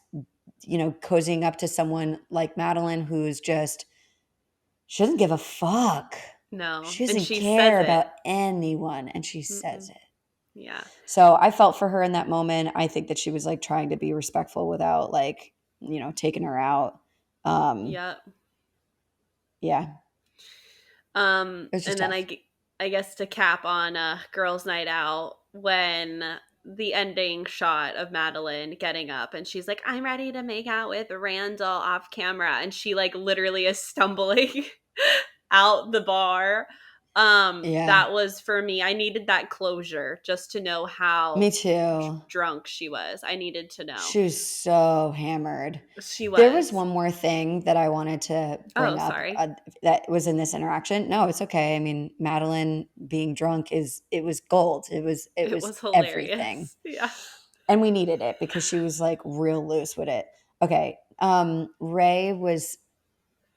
cozying up to someone like Madeline who's just, she doesn't give a fuck. No, She and doesn't she says care it. about anyone. And she says Mm-mm. it. Yeah, So I felt for her in that moment. I think that she was like trying to be respectful without like, taking her out. Um, yeah. yeah, it was just And then tough. I guess to cap on girls' night out, when the ending shot of Madeline getting up and she's like, I'm ready to make out with Randall off camera. And she like literally is stumbling out the bar. Yeah. That was for me. I needed that closure just to know Me how too. drunk she was. I needed to know. She was so hammered. She There was was. one more thing that I wanted to Oh, bring up sorry. that was in this interaction. No, it's okay. I mean, Madeline being drunk is it was gold. It It was was everything. hilarious. Yeah. And we needed it because she was like real loose with it. Okay. Ray was,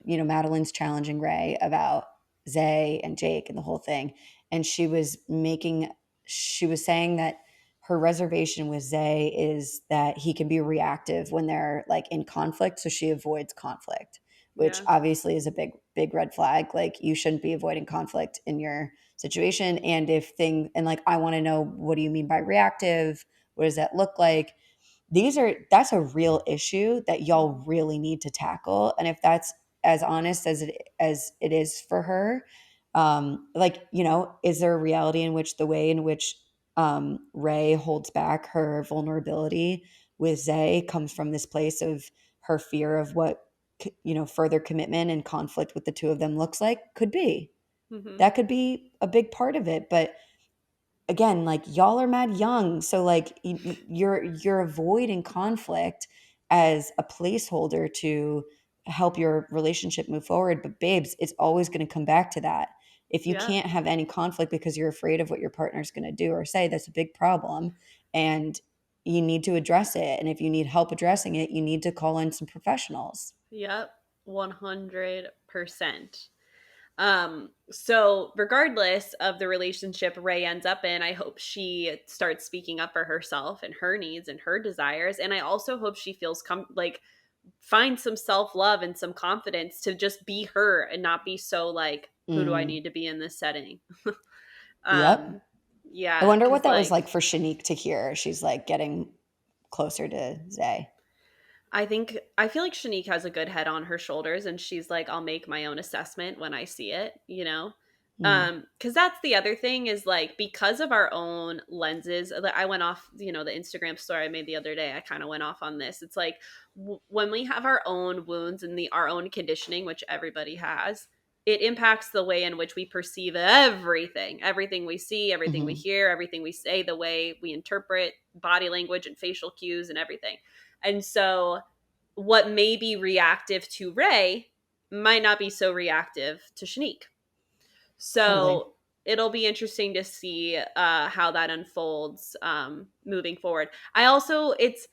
Madeline's challenging Ray about Zay and Jake and the whole thing. And she was saying that her reservation with Zay is that he can be reactive when they're like in conflict. So she avoids conflict, which Yeah. obviously is a big, big red flag. Like you shouldn't be avoiding conflict in your situation. And like, I want to know, what do you mean by reactive? What does that look like? That's a real issue that y'all Mhm. really need to tackle. And if that's as honest as it is for her, like, is there a reality in which the way in which Ray holds back her vulnerability with Zay comes from this place of her fear of what further commitment and conflict with the two of them looks like? Could be. Mhm. That could be a big part of it. But again, like y'all are mad young, so like you're avoiding conflict as a placeholder to help your relationship move forward. But babes, it's always going to come back to that. If you Yeah. can't have any conflict because you're afraid of what your partner's going to do or say, that's a big problem, and you need to address it. And if you need help addressing it, you need to call in some professionals. Yep. 100%. So regardless of the relationship Ray ends up in, I hope she starts speaking up for herself and her needs and her desires. And I also hope she feels like find some self-love and some confidence to just be her and not be so like, who do I Mm, need to be in this setting? yep. um I yeah, wonder what cuz that was like like for Shanique to hear. She's like getting closer to Zay. I feel like Shanique has a good head on her shoulders and she's like, I'll make my own assessment when I see it, you know? Mm. Because that's the other thing is like because of our own lenses. I went off, the Instagram story I made the other day. I kind of went off on this. It's like when we have our own wounds and our own conditioning, which everybody has, it impacts the way in which we perceive everything we see, everything we Mhm. hear, everything we say, the way we interpret body language and facial cues and everything. And so what may be reactive to Ray might not be so reactive to Shanique. Totally. So it'll be interesting to see how that unfolds moving forward. I also, it's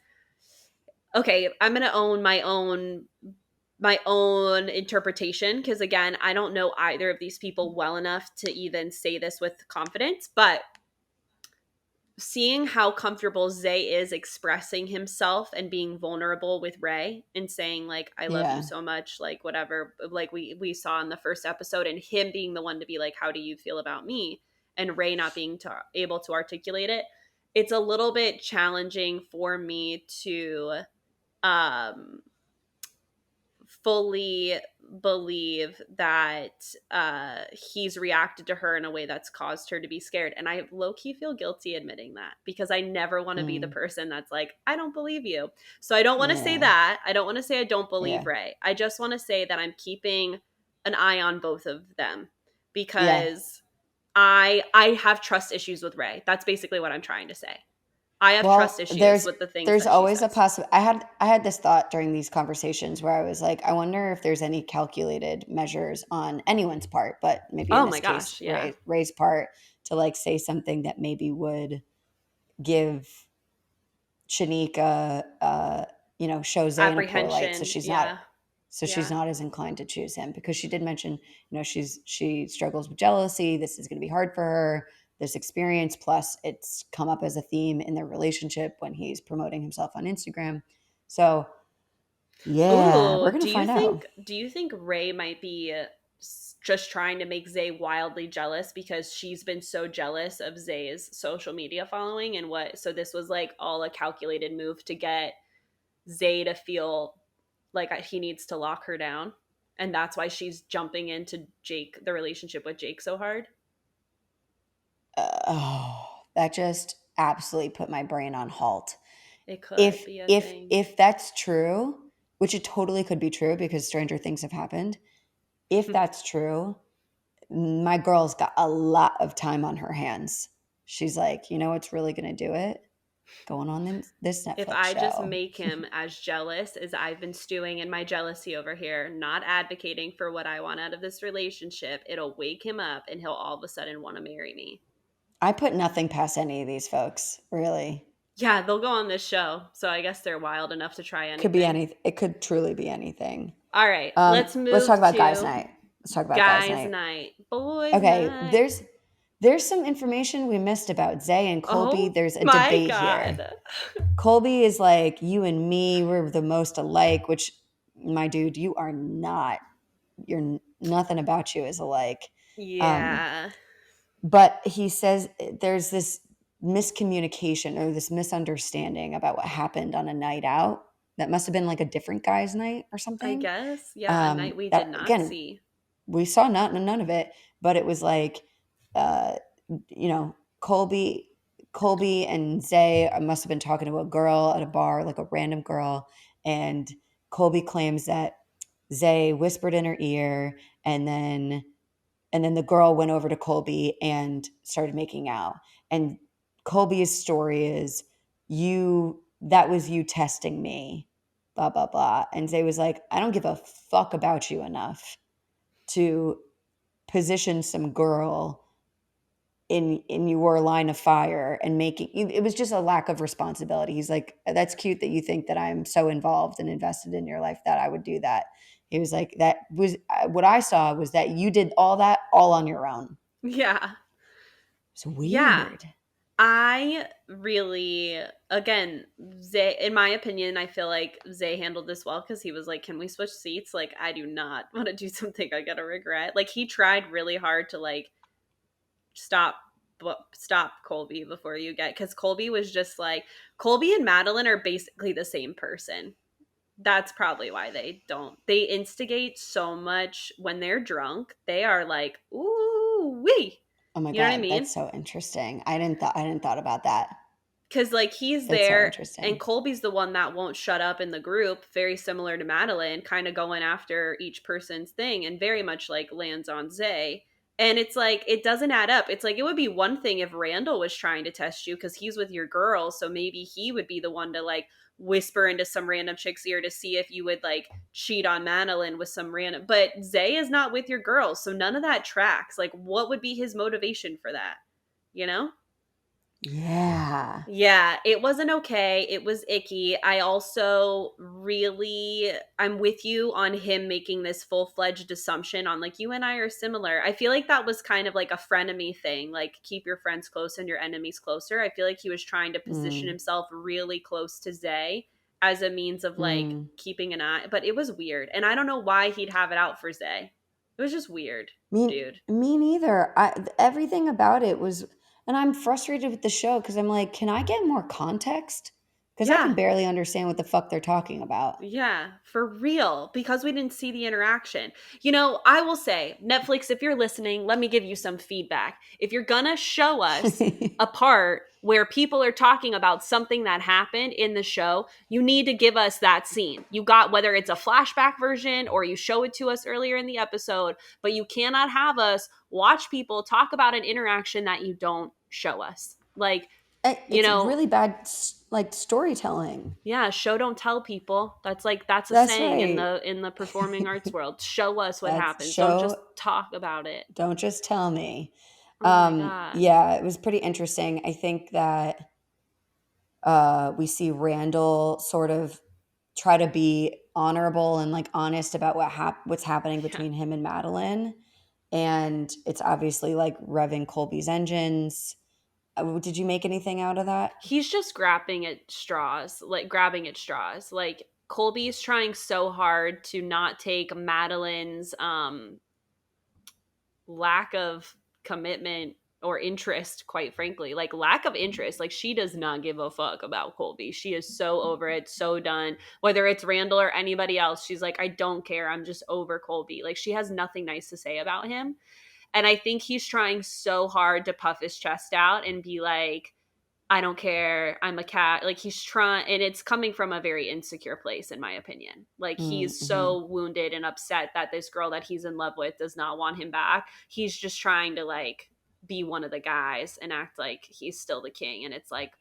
okay. I'm gonna own my own interpretation because again, I don't know either of these people well enough to even say this with confidence, but seeing how comfortable Zay is expressing himself and being vulnerable with Ray and saying like I love you Yeah. so much, like whatever, like we saw in the first episode, and him being the one to be like how do you feel about me, and Ray not being able to articulate it. It's a little bit challenging for me to um fully believe that he's reacted to her in a way that's caused her to be scared. And I low key feel guilty admitting that because I never want to be the Mm. person that's like, I don't believe you. So I don't want to say Yeah. that. I don't want to say I don't believe Yeah. Ray. I just want to say that I'm keeping an eye on both of them Yeah. because I have trust issues with Ray. That's basically what I'm trying to say. I have trust Well, issues with the things there's that she always a says. I had this thought during these conversations where I was like, I wonder if there's any calculated measures on anyone's part, but maybe in Oh this my case, gosh, yeah. Ray's part to like say something that maybe would give Shanique show Zay in a poor light, Apprehension, yeah. so she's Yeah. not as inclined to choose him because she did mention, she struggles with jealousy. This is going to be hard for her. This experience, plus it's come up as a theme in their relationship when he's promoting himself on Instagram. So yeah, Ooh, we're gonna find out. do you think Ray might be just trying to make Zay wildly jealous because she's been so jealous of Zay's social media following and what so this was like all a calculated move to get Zay to feel like he needs to lock her down and that's why she's jumping into the relationship with Jake so hard? Oh, that just absolutely put my brain on halt. It could If be a if thing. if that's true, which it totally could be true because stranger things have happened. If that's true, my girl's got a lot of time on her hands. She's like, you know what's really going to do it? Going on this If Netflix I just show. make him as jealous as I've been stewing in my jealousy over here, not advocating for what I want out of this relationship, it'll wake him up and he'll all of a sudden want to marry me. I put nothing past any of these folks, really. Yeah, they'll go on this show, so I guess they're wild enough to try Could be anything. any. It could truly be anything. All right, let's Let's talk move about guys' to night. Let's talk about guys' guys' night. night, boys' Okay, night. there's some information we missed about Zay and Colby. Oh There's a my debate here. God. Colby is like, you and me, we're the most alike, which, my dude, you are not. You're nothing about you is alike. Um, Yeah, but he says there's this miscommunication or this misunderstanding about what happened on a night out. That must have been like a different guy's night or I something. guess. Yeah, a night we did That not again, see. we saw none of it, but it was like, uh, you know, Colby and Zay must have been talking to a girl at a bar, like a random girl, and Colby claims that Zay whispered in her ear, and then the girl went over to Colby and started making out. And Colby's story is, you that was you testing me, blah blah blah. And Zay was like, I don't give a fuck about you enough to position some girl in your line of fire and making it was just a lack of responsibility. He's like, that's cute that you think that I'm so involved and invested in your life that I would do that. He was like, that was what I saw was that you did all that all on your own. Yeah. It's Yeah. weird. I really, again, Zay, in my opinion, I feel like Zay handled this well because he was like, can we switch seats? Like, I do not want to do something I gotta regret. Like, he tried really hard to, like, stop. Stop Colby before you get, because Colby was just like, Colby and Madeline are basically the same person. That's probably why they instigate so much when they're drunk. They are like, ooh wee. Oh my You know what I god, mean? that's so interesting. I didn't thought about that. Because like he's That's so there and interesting. Colby's the one that won't shut up in the group, very similar to Madeline, kind of going after each person's thing and very much like lands on Zay. And it's like it doesn't add up. It's like it would be one thing if Randall was trying to test you because he's with your girl, so maybe he would be the one to like whisper into some random chick's ear to see if you would like cheat on Madeline with some random. But Zay is not with your girl, so none of that tracks. Like, what would be his motivation for that? You know? Yeah. Yeah, it wasn't okay. It was icky. I also really, I'm with you on him making this full fledged assumption on like, you and I are similar. I feel like that was kind of like a frenemy thing, like keep your friends close and your enemies closer. I feel like he was trying to position Mm, himself really close to Zay as a means of like mm. keeping an eye, but it was weird. And I don't know why he'd have it out for Zay. It was just weird, Me dude. me neither. Everything about it was, and I'm frustrated with the show because I'm like, can I get more context? Because I can Yeah. barely understand what the fuck they're talking about. Yeah, for real, because we didn't see the interaction. You know, I will say, Netflix, if you're listening, let me give you some feedback. If you're gonna show us a part where people are talking about something that happened in the show, you need to give us that scene. You got, whether it's a flashback version or you show it to us earlier in the episode, but you cannot have us watch people talk about an interaction that you don't show us. Like, you It's know, really bad, like storytelling. yeah, show don't tell people. That's like that's a That's saying in right. the performing arts world. Show us what That's happens. Don't just show. talk about it. Don't just tell me. Oh my god. Yeah, it was pretty interesting. I think that we see Randall sort of try to be honorable and like honest about what's happening Yeah. between him and Madeline, and it's obviously like revving Colby's engines. Did you make anything out of that? He's just grabbing at straws, like grabbing at straws. Like Colby's trying so hard to not take Madeline's lack of commitment or interest, quite frankly, like lack of interest. Like she does not give a fuck about Colby. She is so over it, so done. Whether it's Randall or anybody else, she's like, I don't care. I'm just over Colby. Like she has nothing nice to say about him. And I think he's trying so hard to puff his chest out and be like, I don't care. I'm a cat. Like he's trying, and it's coming from a very insecure place, in my opinion. Like he's Mm-hmm. so wounded and upset that this girl that he's in love with does not want him back. He's just trying to like be one of the guys and act like he's still the king. And it's like,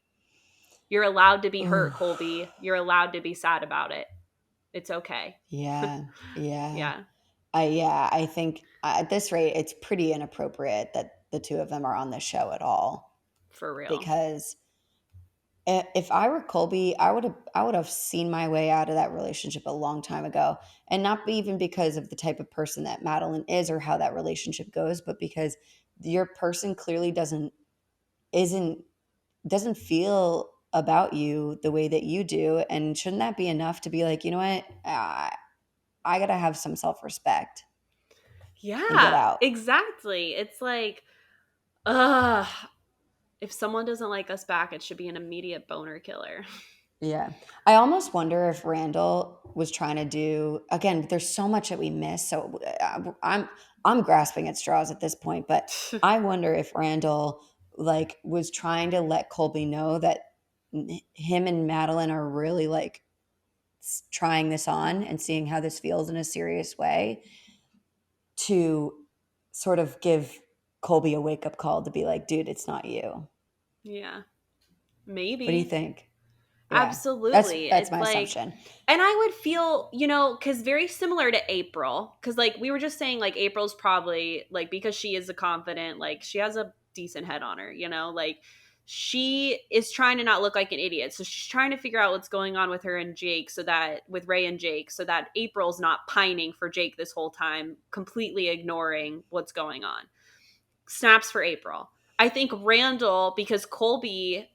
you're allowed to be Ooh. hurt, Colby. You're allowed to be sad about it. It's okay. Yeah, yeah. Yeah, I think at this rate, it's pretty inappropriate that the two of them are on the show at all. for real. Because if I were Colby, I would have seen my way out of that relationship a long time ago, and not even because of the type of person that Madeline is or how that relationship goes, but because your person clearly isn't doesn't feel about you the way that you do, and shouldn't that be enough to be like, you know what, I gotta have some self respect and get Yeah, out. exactly. It's like, ugh. If someone doesn't like us back, it should be an immediate boner killer. Yeah. I almost wonder if Randall was trying to do again, there's so much that we miss. So I'm grasping at straws at this point, but I wonder if Randall like was trying to let Colby know that him and Madeline are really like trying this on and seeing how this feels in a serious way to sort of give Colby a wake up call to be like, dude, it's not you. Yeah, What do you maybe. think? Yeah. Absolutely. That's It's my like, assumption. and I would feel, because very similar to April, because like we were just saying, like April's probably like, because she is a confident, like she has a decent head on her, like she is trying to not look like an idiot. So she's trying to figure out what's going on with her and Jake, with Ray and Jake, so that April's not pining for Jake this whole time, completely ignoring what's going on. Snaps for April. I think Randall, because Colby,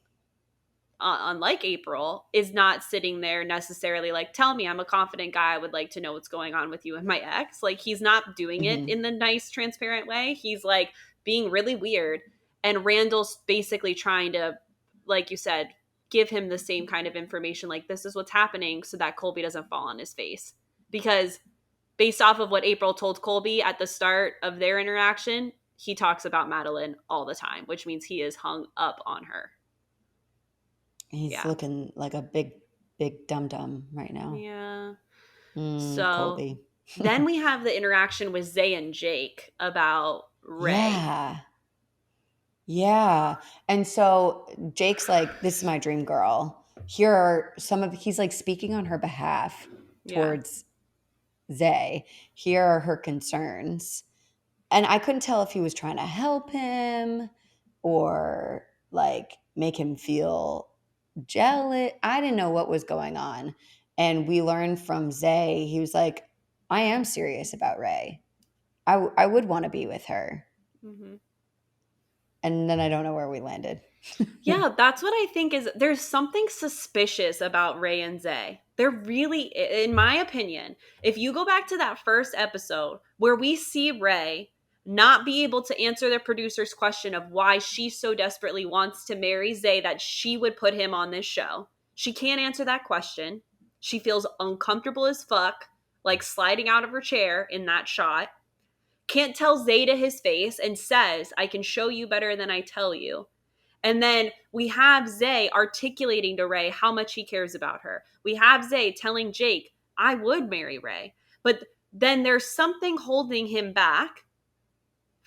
unlike April, is not sitting there necessarily like, tell me, I'm a confident guy. I would like to know what's going on with you and my ex. Like, he's not doing it Hmm. in the nice, transparent way. He's like being really weird. And Randall's basically trying to, like you said, give him the same kind of information. Like, this is what's happening so that Colby doesn't fall on his face. Because based off of what April told Colby at the start of their interaction, he talks about Madeline all the time, which means he is hung up on her. He's Yeah. looking like a big dum dum right now. Yeah. Mm, So Colby. then we have the interaction with Zay and Jake about Ray. Yeah. Yeah. And so Jake's like, this is my dream girl. Here are he's like speaking on her behalf Yeah. towards Zay. Here are her concerns. And I couldn't tell if he was trying to help him or like make him feel jealous. I didn't know what was going on. And we learned from Zay, he was like, I am serious about Ray. I would want to be with her. Hmm. And then I don't know where we landed. Yeah, that's what I think is there's something suspicious about Ray and Zay. They're really, in my opinion, if you go back to that first episode where we see Ray not be able to answer the producer's question of why she so desperately wants to marry Zay that she would put him on this show, she can't answer that question. She feels uncomfortable as fuck, like sliding out of her chair in that shot. Can't tell Zay to his face and says, I can show you better than I tell you. And then we have Zay articulating to Ray how much he cares about her. We have Zay telling Jake, I would marry Ray. But then there's something holding him back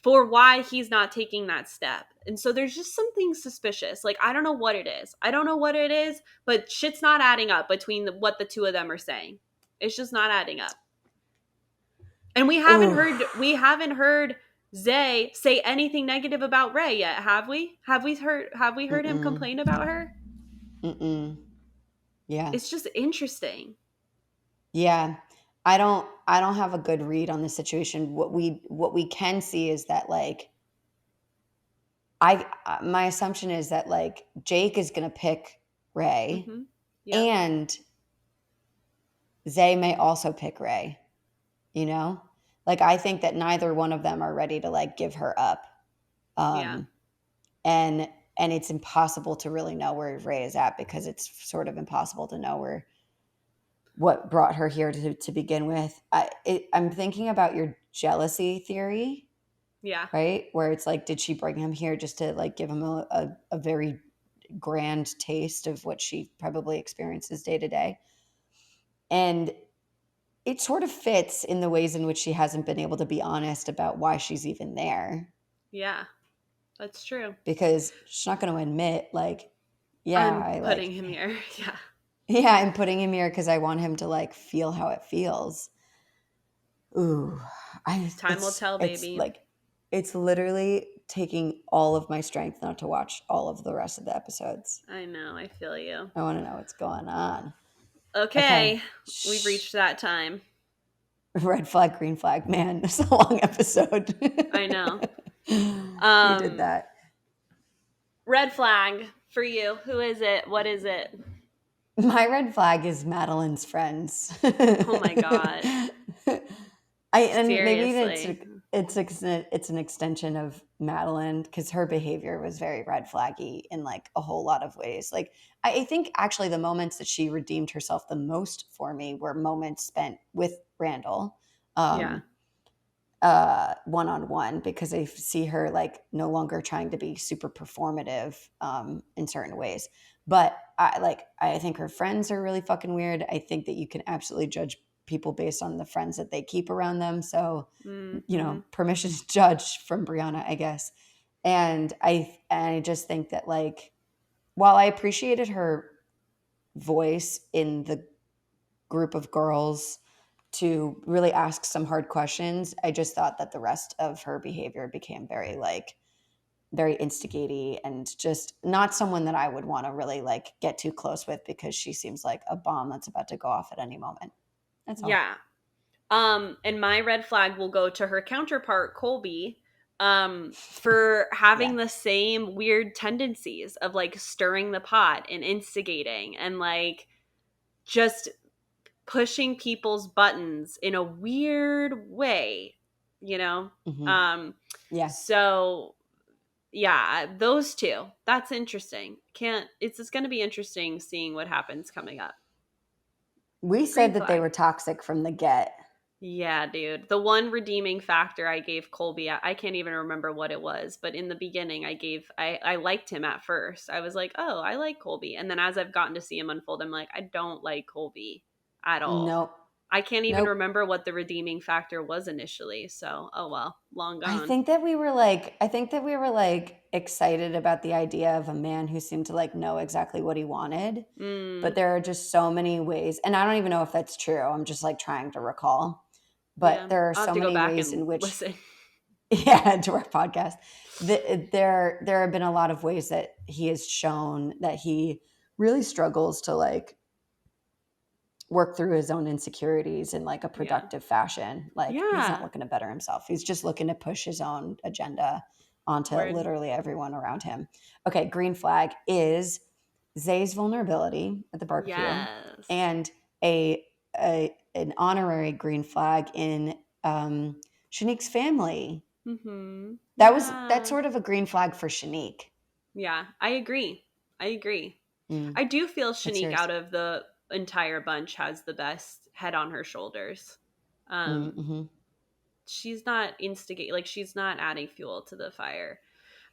for why he's not taking that step. And so there's just something suspicious. Like, I don't know what it is. I don't know what it is, but shit's not adding up between what the two of them are saying. It's just not adding up. And Ooh. we haven't heard Zay say anything negative about Ray yet, have we? Have we heard him Mm-mm. complain about her? Mm-mm. Yeah. It's just interesting. Yeah. I don't have a good read on the situation. What we can see is that like my assumption is that like Jake is going to pick Ray Mhm. Yep. and Zay may also pick Ray, you know? Like I think that neither one of them are ready to like give her up. Yeah. Um and it's impossible to really know where Ray is at because it's sort of impossible to know where what brought her here to begin with. I'm thinking about your jealousy theory, Yeah. right? Where it's like, did she bring him here just to like give him a very grand taste of what she probably experiences day to day. And it sort of fits in the ways in which she hasn't been able to be honest about why she's even there. Yeah, that's true. Because she's not going to admit, like, yeah, I'm I putting like, him here. Yeah. yeah, I'm putting him here because I want him to like feel how it feels. Ooh, Time will tell, it's baby. like, it's literally taking all of my strength not to watch all of the rest of the episodes. I know. I feel you. I want to know what's going on. Okay. Okay. We've Shh. reached that time. Red flag, green flag. Man, this is a long episode. I know. We did that. Red flag for you. Who is it? What is it? My red flag is Madeline's friends. Oh my God. And maybe Seriously. it's an extension of Madeline because her behavior was very red flaggy in like a whole lot of ways. Like I think actually the moments that she redeemed herself the most for me were moments spent with Randall. Yeah. One-on-one, because I see her like no longer trying to be super performative in certain ways. But I think her friends are really fucking weird. I think that you can absolutely judge people based on the friends that they keep around them. So, Mm-hmm. permission to judge from Brianna, I guess. And I just think that like while I appreciated her voice in the group of girls to really ask some hard questions, I just thought that the rest of her behavior became very instigating and just not someone that I would want to really like get too close with because she seems like a bomb that's about to go off at any moment. That's all. Yeah. And my red flag will go to her counterpart, Colby, for Yeah. having the same weird tendencies of like stirring the pot and instigating and like just pushing people's buttons in a weird way, you know? Mm-hmm. Um, Yeah. so yeah, those two. That's interesting. Can't it's just gonna be interesting seeing what happens coming up. We Green said that they flag. were toxic from the get. Yeah, dude. The one redeeming factor I gave Colby, I can't even remember what it was, but in the beginning I liked him at first. I was like, "Oh, I like Colby." And then as I've gotten to see him unfold, I'm like, "I don't like Colby at all." Nope. I can't even Nope. remember what the redeeming factor was initially. So, oh well, long I gone. think that we were like excited about the idea of a man who seemed to like know exactly what he wanted. But Mm, there are just so many ways, and I don't even know if that's true. I'm just like trying to recall. But yeah. there are I'll have so to go many back ways and in which, listen. yeah, to our podcast, there have been a lot of ways that he has shown that he really struggles to like work through his own insecurities in like a Yeah. productive fashion. Like he's not Yeah. looking to better himself. He's just looking to push his own agenda onto Word. literally everyone around him. Okay, green flag is Zay's vulnerability at the barbecue Yes. and an honorary green flag in Shanique's family. Mhm. That's Yeah. sort of a green flag for Shanique. Yeah, I agree. I agree. Mm, I do feel what's Shanique yours? out of the entire bunch has the best head on her shoulders. Mm-hmm. She's not instigate like she's not adding fuel to the fire.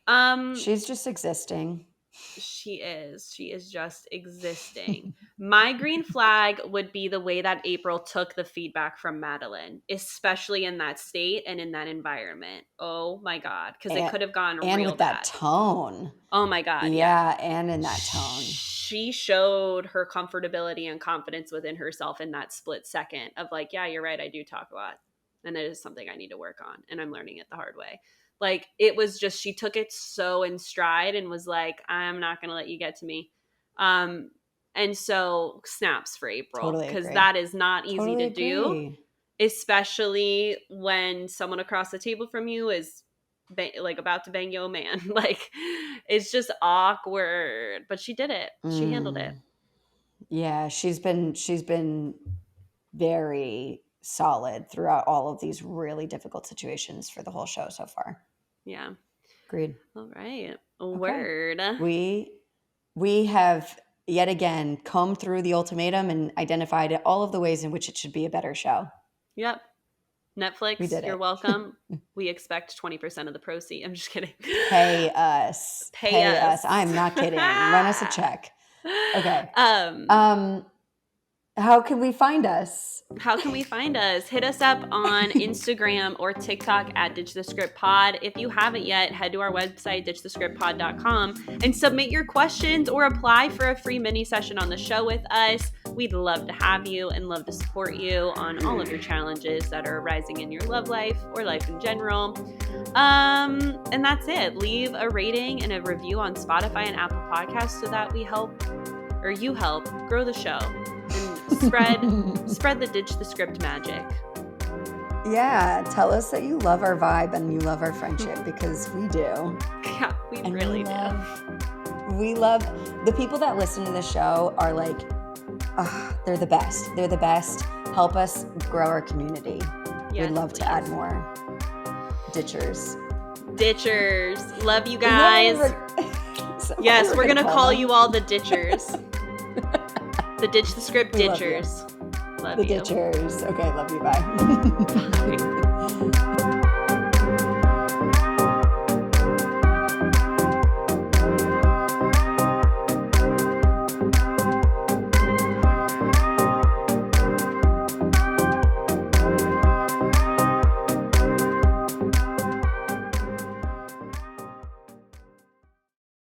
Um She's just existing. she is just existing. My green flag would be the way that April took the feedback from Madeline, especially in that state and in that environment. Oh my god, cuz it and, could have gone and real with that bad. tone. Oh my god, yeah. Yeah, and in that tone. She showed her comfortability and confidence within herself in that split second of like, yeah, you're right, I do talk a lot. And that is something I need to work on. And I'm learning it the hard way. Like, it was just, she took it so in stride and was like, I'm not going to let you get to me. Um, and so snaps for April Totally because agree. that is not easy Totally to do, agree. especially when someone across the table from you is like about to bang yo man. Like it's just awkward, but she did it. She handled it. Mm. Yeah, she's been very solid throughout all of these really difficult situations for the whole show so far. Yeah. Agreed. All right. Okay. Word. We we have yet again combed through the ultimatum and identified all of the ways in which it should be a better show. Yep. Netflix, We did you're it. welcome. We expect 20% of the proceeds. I'm just kidding. Pay us. Pay us. I'm not kidding. Run us a check. Okay. Um, How can we find us? How can we find us? Hit us up on Instagram or TikTok at Ditch the Script Pod. If you haven't yet, head to our website, ditchthescriptpod.com, and submit your questions or apply for a free mini session on the show with us. We'd love to have you and love to support you on all of your challenges that are arising in your love life or life in general. And that's it. Leave a rating and a review on Spotify and Apple Podcasts so that we help, or you help, grow the show. And spread the Ditch the Script magic. Yeah, tell us that you love our vibe and you love our friendship, because we do. Yeah, we and really do. We love the people that listen to the show are like, they're the best. They're the best. Help us grow our community. Yes, We'd love please. to add more ditchers. Love you guys. Yes, we're gonna call you all the ditchers. The Ditch the Script ditchers. Love you. The ditchers. Okay, love you. Bye. Bye.